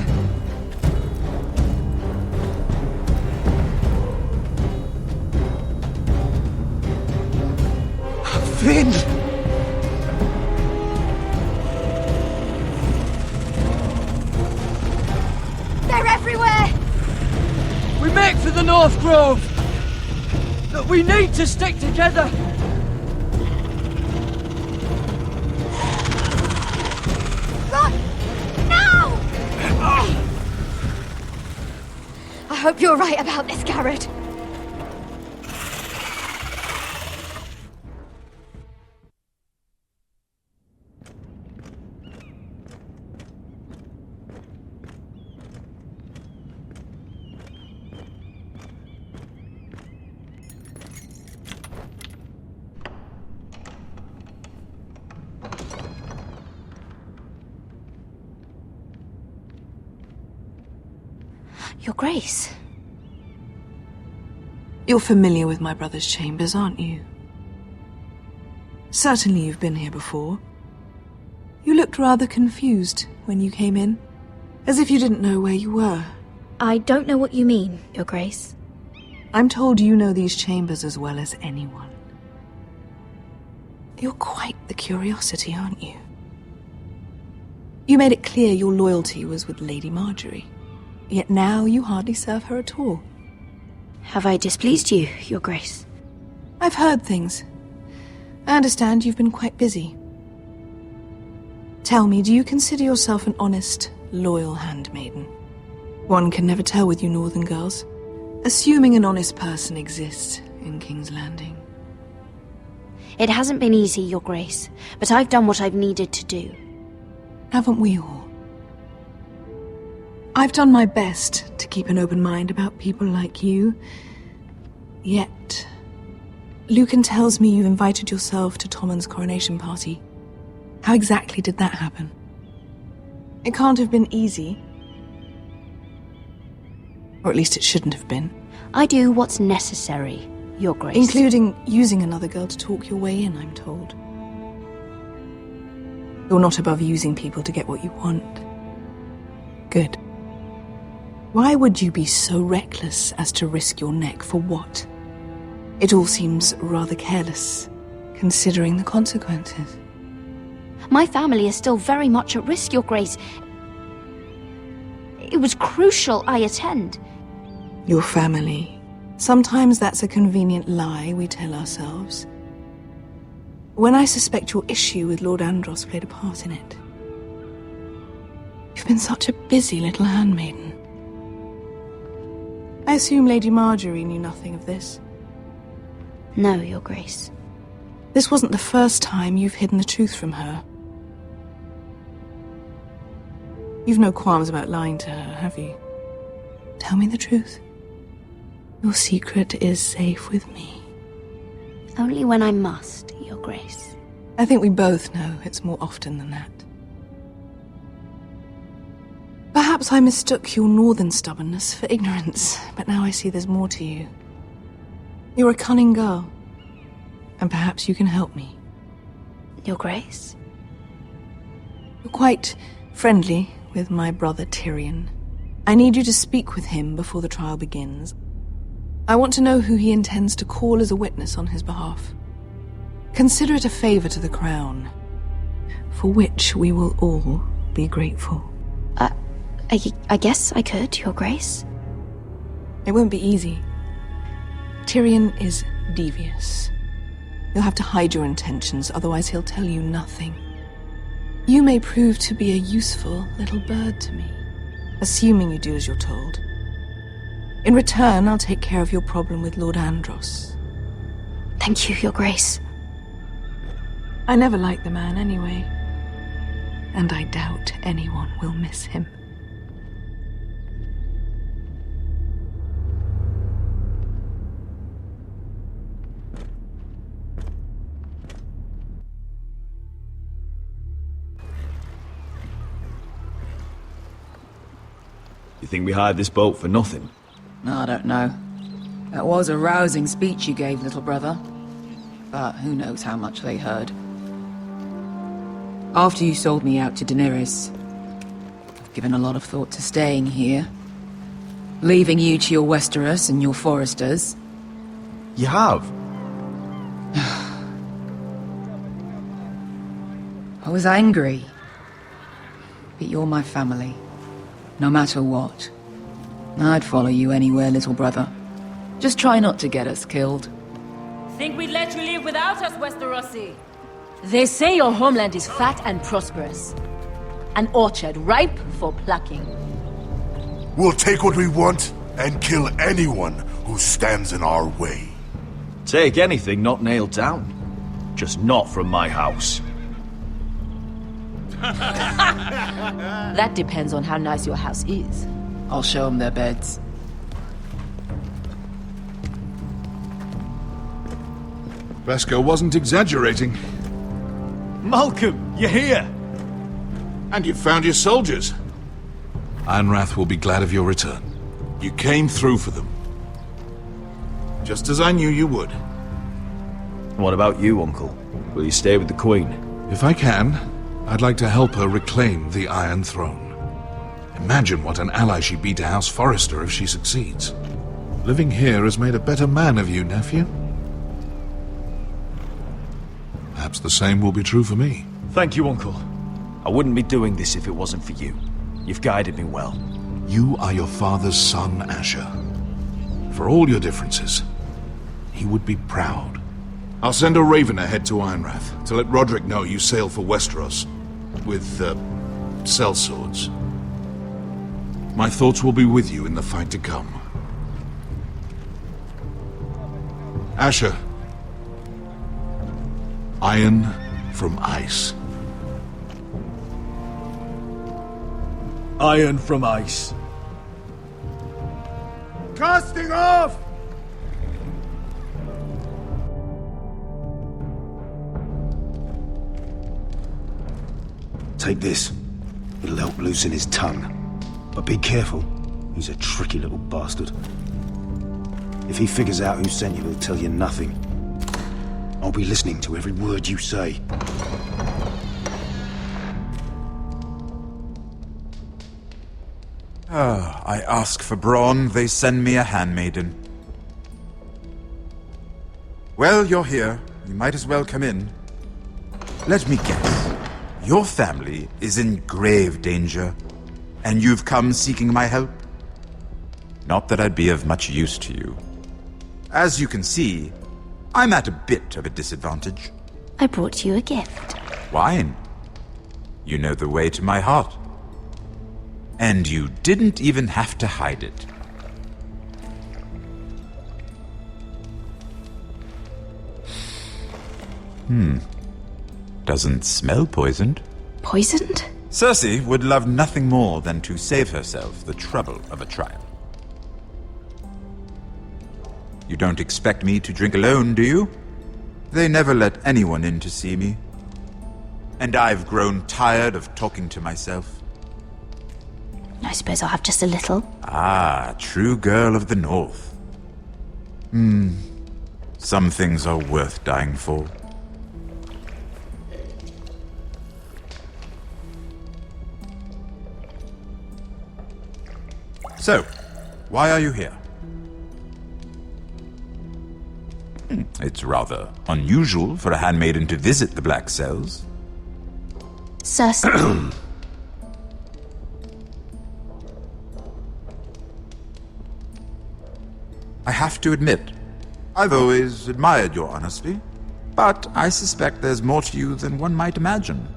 Finn! They're everywhere! We make for the North Grove! But we need to stick together! Run! Now! I hope you're right about this, Garrett. Your Grace. You're familiar with my brother's chambers, aren't you? Certainly you've been here before. You looked rather confused when you came in, as if you didn't know where you were. I don't know what you mean, Your Grace. I'm told you know these chambers as well as anyone. You're quite the curiosity, aren't you? You made it clear your loyalty was with Lady Margaery. Yet now you hardly serve her at all. Have I displeased you, Your Grace? I've heard things. I understand you've been quite busy. Tell me, do you consider yourself an honest, loyal handmaiden? One can never tell with you northern girls. Assuming an honest person exists in King's Landing. It hasn't been easy, Your Grace, but I've done what I've needed to do. Haven't we all? I've done my best to keep an open mind about people like you. Yet, Lucan tells me you invited yourself to Tommen's coronation party. How exactly did that happen? It can't have been easy. Or at least it shouldn't have been. I do what's necessary, Your Grace. Including using another girl to talk your way in, I'm told. You're not above using people to get what you want. Good. Why would you be so reckless as to risk your neck for what? It all seems rather careless, considering the consequences. My family is still very much at risk, Your Grace. It was crucial I attend. Your family. Sometimes that's a convenient lie we tell ourselves. When I suspect your issue with Lord Andros played a part in it. You've been such a busy little handmaiden. I assume Lady Margaery knew nothing of this. No, Your Grace. This wasn't the first time you've hidden the truth from her. You've no qualms about lying to her, have you? Tell me the truth. Your secret is safe with me. Only when I must, Your Grace. I think we both know it's more often than that. Perhaps I mistook your northern stubbornness for ignorance, but now I see there's more to you. You're a cunning girl, and perhaps you can help me. Your Grace? You're quite friendly with my brother Tyrion. I need you to speak with him before the trial begins. I want to know who he intends to call as a witness on his behalf. Consider it a favor to the crown, for which we will all be grateful. I guess I could, Your Grace. It won't be easy. Tyrion is devious. You'll have to hide your intentions, otherwise he'll tell you nothing. You may prove to be a useful little bird to me, assuming you do as you're told. In return, I'll take care of your problem with Lord Andros. Thank you, Your Grace. I never liked the man anyway, and I doubt anyone will miss him. You think we hired this boat for nothing? I don't know. That was a rousing speech you gave, little brother. But who knows how much they heard. After you sold me out to Daenerys, I've given a lot of thought to staying here. Leaving you to your Westeros and your Forresters. You have? I was angry. But you're my family. No matter what. I'd follow you anywhere, little brother. Just try not to get us killed. Think we'd let you leave without us, Westerosi? They say your homeland is fat and prosperous. An orchard ripe for plucking. We'll take what we want and kill anyone who stands in our way. Take anything not nailed down. Just not from my house. That depends on how nice your house is. I'll show them their beds. Vesco wasn't exaggerating. Malcolm, you're here! And you found your soldiers. Ironrath will be glad of your return. You came through for them. Just as I knew you would. What about you, Uncle? Will you stay with the Queen? If I can, I'd like to help her reclaim the Iron Throne. Imagine what an ally she'd be to House Forrester if she succeeds. Living here has made a better man of you, nephew. Perhaps the same will be true for me. Thank you, Uncle. I wouldn't be doing this if it wasn't for you. You've guided me well. You are your father's son, Asher. For all your differences, he would be proud. I'll send a raven ahead to Ironrath to let Roderick know you sail for Westeros with, sellswords. My thoughts will be with you in the fight to come. Asher. Iron from ice. Iron from ice. Casting off! Take this. It'll help loosen his tongue. But be careful. He's a tricky little bastard. If he figures out who sent you, he'll tell you nothing. I'll be listening to every word you say. I ask for brawn, they send me a handmaiden. Well, you're here. You might as well come in. Let me guess. Your family is in grave danger, and you've come seeking my help? Not that I'd be of much use to you. As you can see, I'm at a bit of a disadvantage. I brought you a gift. Wine. You know the way to my heart. And you didn't even have to hide it. Doesn't smell poisoned. Poisoned? Cersei would love nothing more than to save herself the trouble of a trial. You don't expect me to drink alone, do you? They never let anyone in to see me. And I've grown tired of talking to myself. I suppose I'll have just a little. Ah, true girl of the North. Some things are worth dying for. So, why are you here? It's rather unusual for a handmaiden to visit the Black Cells. Cersei. I have to admit, I've always admired your honesty, but I suspect there's more to you than one might imagine.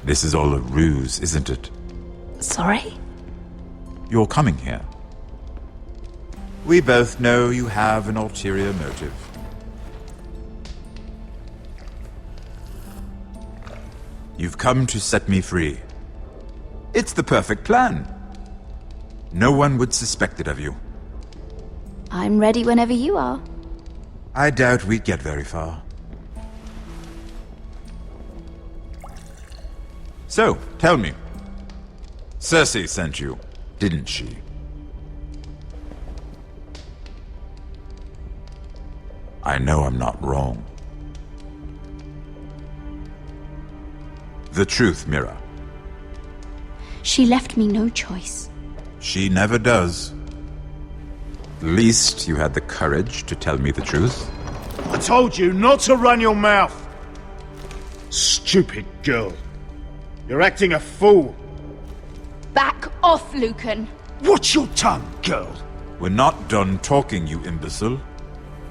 This is all a ruse, isn't it? Sorry? You're coming here. We both know you have an ulterior motive. You've come to set me free. It's the perfect plan. No one would suspect it of you. I'm ready whenever you are. I doubt we'd get very far. So, tell me. Cersei sent you, didn't she? I know I'm not wrong. The truth, Mira. She left me no choice. She never does. At least you had the courage to tell me the truth. I told you not to run your mouth! Stupid girl. You're acting a fool. Back off, Lucan. Watch your tongue, girl. We're not done talking, you imbecile.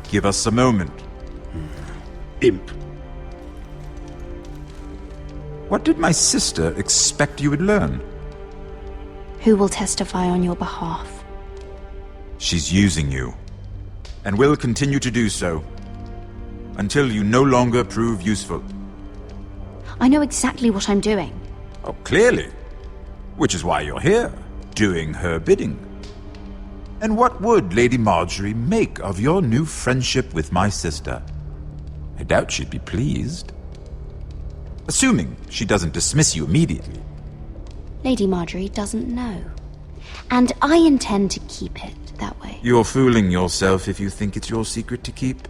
Give us a moment. Imp. What did my sister expect you would learn? Who will testify on your behalf? She's using you, and will continue to do so, until you no longer prove useful. I know exactly what I'm doing. Oh, clearly. Which is why you're here, doing her bidding. And what would Lady Margaery make of your new friendship with my sister? I doubt she'd be pleased. Assuming she doesn't dismiss you immediately. Lady Margaery doesn't know. And I intend to keep it that way. You're fooling yourself if you think it's your secret to keep.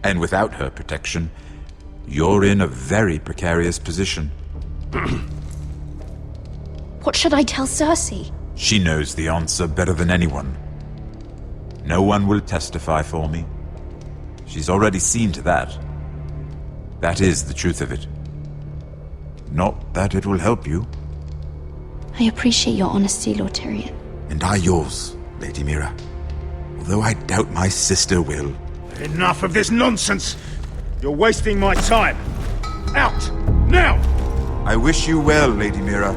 And without her protection, you're in a very precarious position. What should I tell Cersei? She knows the answer better than anyone. No one will testify for me. She's already seen to that. That is the truth of it. Not that it will help you. I appreciate your honesty, Lord Tyrion. And I yours, Lady Mira. Although I doubt my sister will. Enough of this nonsense! You're wasting my time! Out! Now! I wish you well, Lady Mira.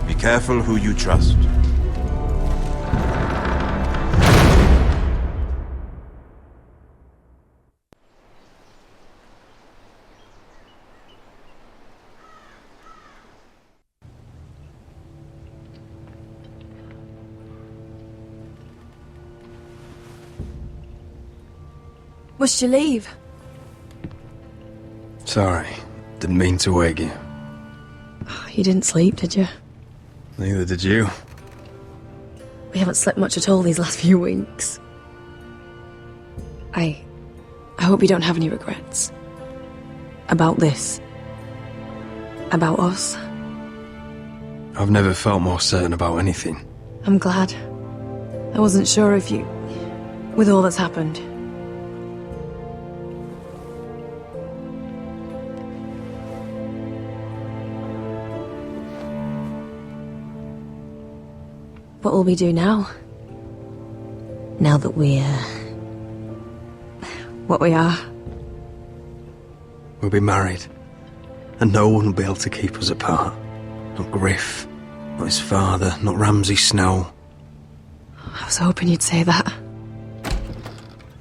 Be careful who you trust. Must you leave? Sorry, didn't mean to wake you. You didn't sleep, did you? Neither did you. We haven't slept much at all these last few weeks. I hope you don't have any regrets. About this. About us. I've never felt more certain about anything. I'm glad. I wasn't sure if you... with all that's happened. What will we do now? Now that we're... what we are? We'll be married. And no one will be able to keep us apart. Not Griff, not his father, not Ramsay Snow. I was hoping you'd say that.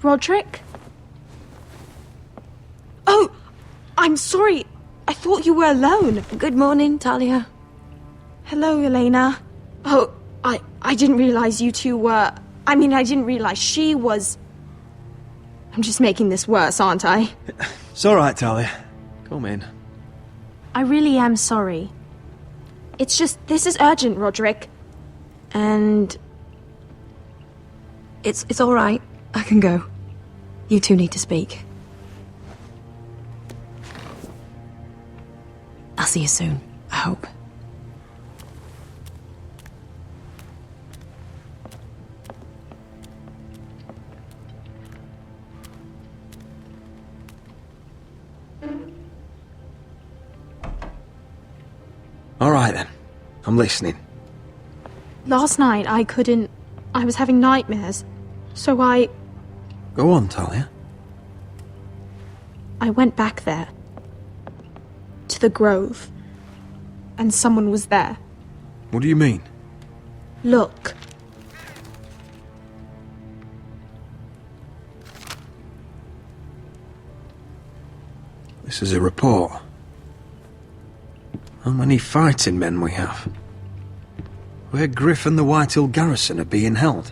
Roderick? Oh! I'm sorry. I thought you were alone. Good morning, Talia. Hello, Elena. Oh, I didn't realize you two were... I mean, I didn't realize she was... I'm just making this worse, aren't I? It's alright, Talia. Come in. I really am sorry. It's just, this is urgent, Roderick. And... It's alright. I can go. You two need to speak. I'll see you soon, I hope. Alright then. I'm listening. Last night, I was having nightmares. So I Go on, Talia. went back there. To the grove. And someone was there. What do you mean? Look. This is a report. How many fighting men we have? Where Griff and the Whitehill garrison are being held.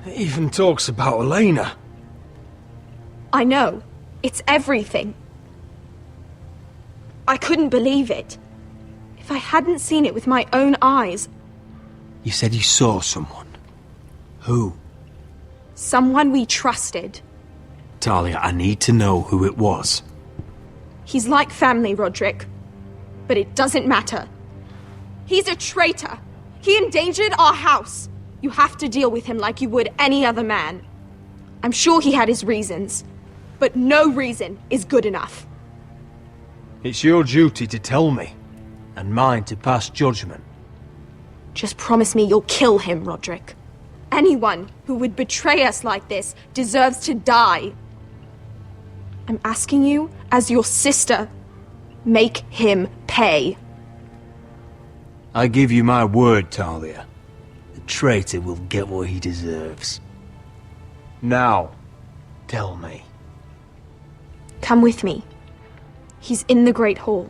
It even talks about Elena. I know. It's everything. I couldn't believe it. If I hadn't seen it with my own eyes... You said you saw someone. Who? Someone we trusted. Talia, I need to know who it was. He's like family, Roderick. But it doesn't matter. He's a traitor. He endangered our house. You have to deal with him like you would any other man. I'm sure he had his reasons. But no reason is good enough. It's your duty to tell me, and mine to pass judgment. Just promise me you'll kill him, Roderick. Anyone who would betray us like this deserves to die. I'm asking you, as your sister, make him pay. I give you my word, Talia. The traitor will get what he deserves. Now, tell me. Come with me. He's in the Great Hall.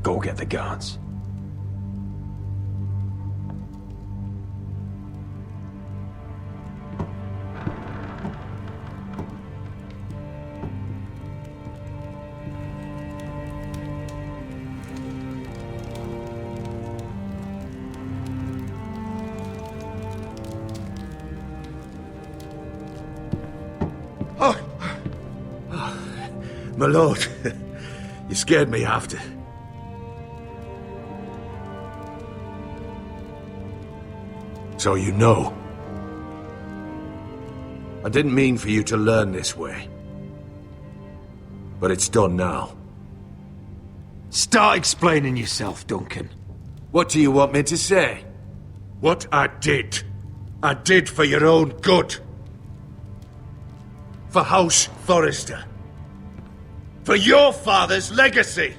Go get the guards. My lord, you scared me after. So you know. I didn't mean for you to learn this way. But it's done now. Start explaining yourself, Duncan. What do you want me to say? What I did for your own good. For House Forrester. For your father's legacy.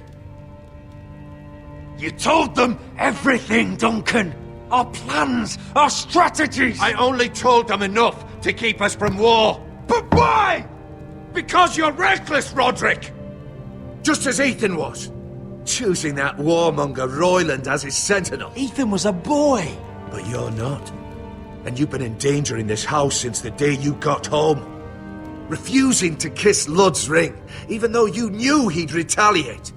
You told them everything, Duncan. Our plans, our strategies. I only told them enough to keep us from war. But why? Because you're reckless, Roderick! Just as Ethan was. Choosing that warmonger Royland as his sentinel. Ethan was a boy. But you're not. And you've been endangering this house since the day you got home. Refusing to kiss Lud's ring, even though you knew he'd retaliate.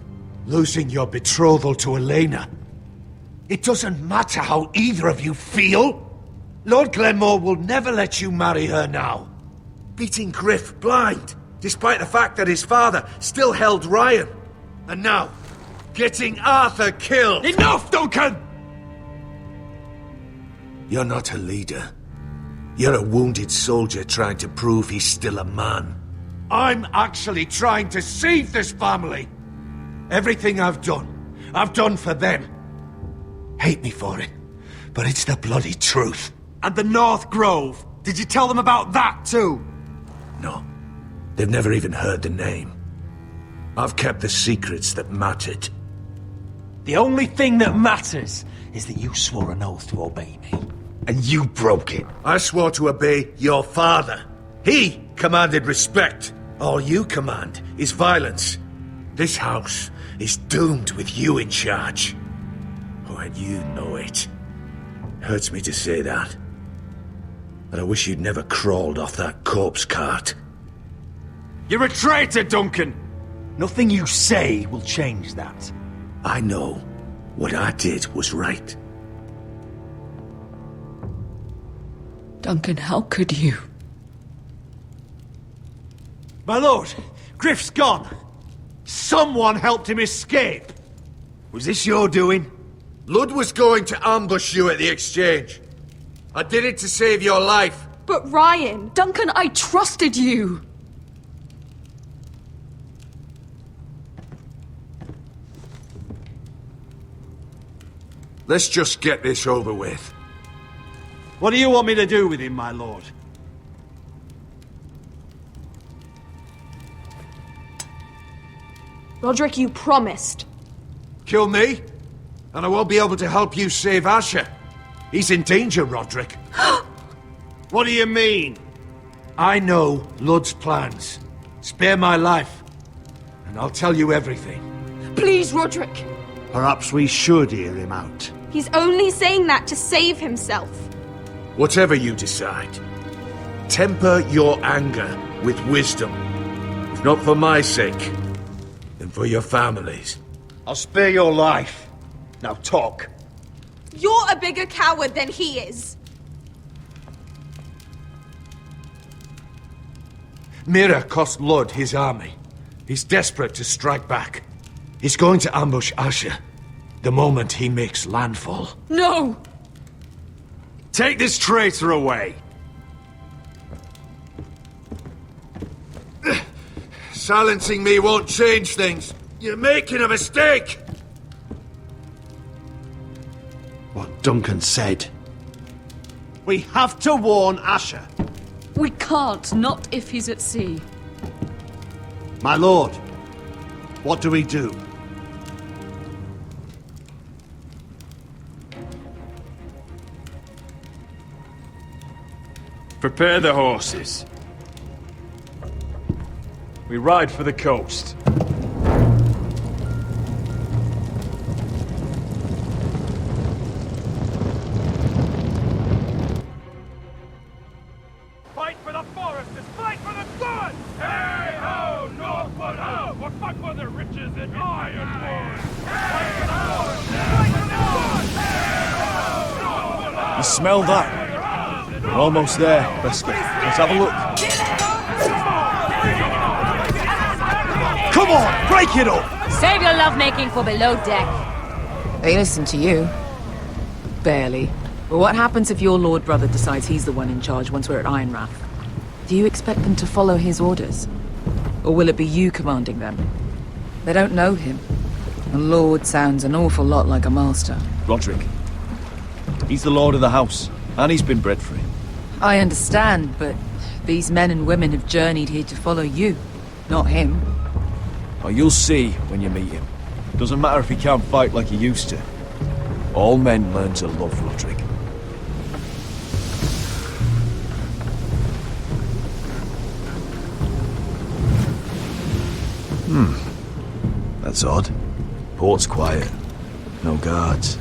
Losing your betrothal to Elena. It doesn't matter how either of you feel. Lord Glenmore will never let you marry her now. Beating Griff blind, despite the fact that his father still held Ryan. And now, getting Arthur killed. Enough, Duncan! You're not a leader. You're a wounded soldier trying to prove he's still a man. I'm actually trying to save this family. Everything I've done for them. Hate me for it, but it's the bloody truth. And the North Grove. Did you tell them about that too? No. They've never even heard the name. I've kept the secrets that mattered. The only thing that matters is that you swore an oath to obey me. And you broke it. I swore to obey your father. He commanded respect. All you command is violence. This house is doomed with you in charge. Oh, and you know it. Hurts me to say that. And I wish you'd never crawled off that corpse cart. You're a traitor, Duncan! Nothing you say will change that. I know what I did was right. Duncan, how could you? My lord, Griff's gone. Someone helped him escape. Was this your doing? Lud was going to ambush you at the exchange. I did it to save your life. But Ryan... Duncan, I trusted you! Let's just get this over with. What do you want me to do with him, my lord? Roderick, you promised. Kill me, and I won't be able to help you save Asher. He's in danger, Roderick. What do you mean? I know Ludd's plans. Spare my life, and I'll tell you everything. Please, Roderick. Perhaps we should hear him out. He's only saying that to save himself. Whatever you decide, temper your anger with wisdom. If not for my sake, then for your family's. I'll spare your life. Now talk. You're a bigger coward than he is. Mira cost Ludd his army. He's desperate to strike back. He's going to ambush Asher the moment he makes landfall. No! Take this traitor away! Silencing me won't change things. You're making a mistake! What Duncan said. We have to warn Asher. We can't, not if he's at sea. My lord, what do we do? Prepare the horses. We ride for the coast. Fight for the Forresters! Fight for the sun! Hey ho, Northwood ho! Or fight for the riches in Ironwood! Fight for the Forresters! Fight for the sun! Hey ho, Northwood ho! You smell that? We're almost there, Beskar. Let's have a look. Come on, break it up! Save your lovemaking for below deck. They listen to you. Barely. But what happens if your lord brother decides he's the one in charge once we're at Ironrath? Do you expect them to follow his orders? Or will it be you commanding them? They don't know him. A lord sounds an awful lot like a master. Roderick. He's the lord of the house, and he's been bred for it. I understand, but these men and women have journeyed here to follow you, not him. Oh, you'll see when you meet him. Doesn't matter if he can't fight like he used to. All men learn to love Roderick. That's odd. Port's quiet. No guards.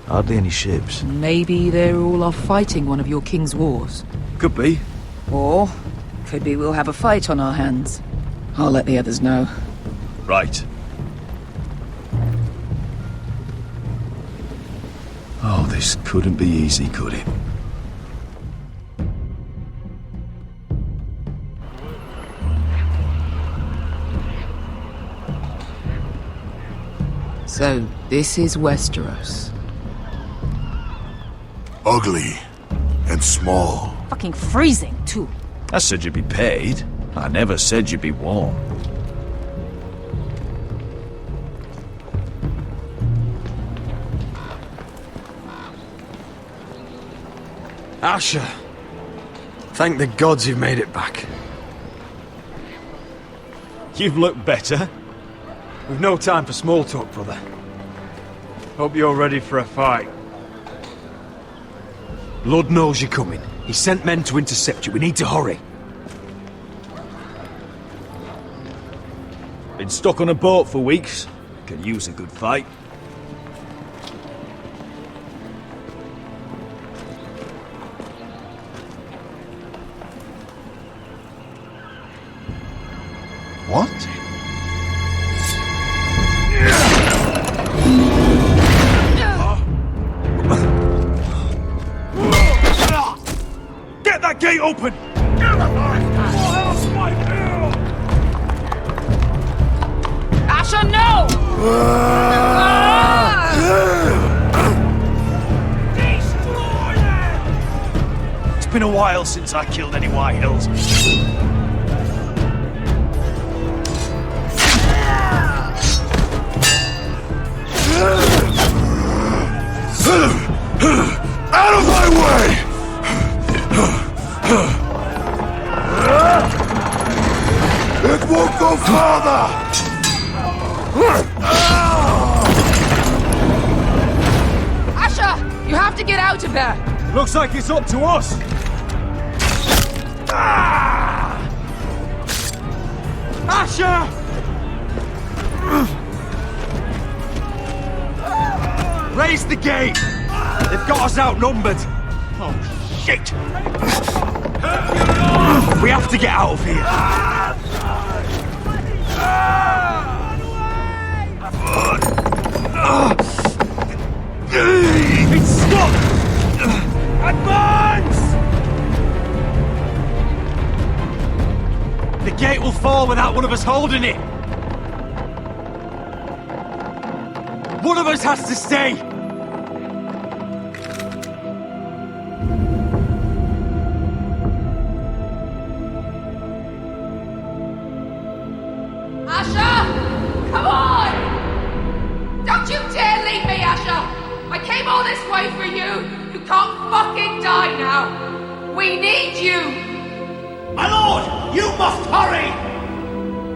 Hardly any ships. Maybe they're all off fighting one of your king's wars. Could be. Or could be we'll have a fight on our hands. I'll let the others know. Right. Oh, this couldn't be easy, could it? So, this is Westeros. Ugly and small. Fucking freezing, too. I said you'd be paid. I never said you'd be warm. Asher. Thank the gods you've made it back. You've looked better. We've no time for small talk, brother. Hope you're ready for a fight. Lord knows you're coming. He sent men to intercept you. We need to hurry. Been stuck on a boat for weeks. Can use a good fight. What? Get that gate open! Asher, no! It's been a while since I killed any White Hills. Out of my way! It won't go farther! You have to get out of there! Looks like it's up to us! Asher! Raise the gate! They've got us outnumbered! Oh, shit! We have to get out of here! It's stuck! Advance! The gate will fall without one of us holding it! One of us has to stay! Asher! Come on! Don't you dare leave me, Asher! I came all this way for you! You can't fucking die now! We need you! My lord! You must hurry!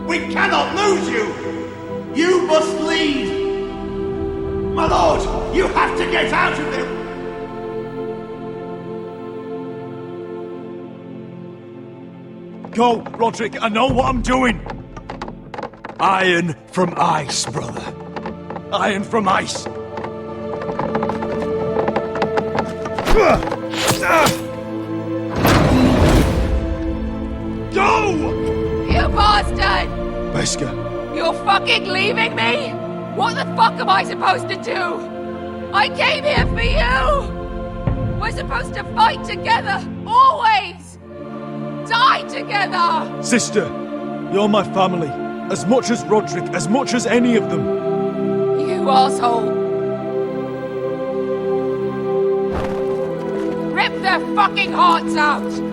We cannot lose you! You must lead! My lord! You have to get out of there! Go, Roderick, I know what I'm doing! Iron from ice, brother. Iron from ice. Go! You bastard! Beskha. You're fucking leaving me? What the fuck am I supposed to do? I came here for you! We're supposed to fight together, always! Die together! Sister, you're my family. As much as Roderick, as much as any of them. You asshole! Rip their fucking hearts out!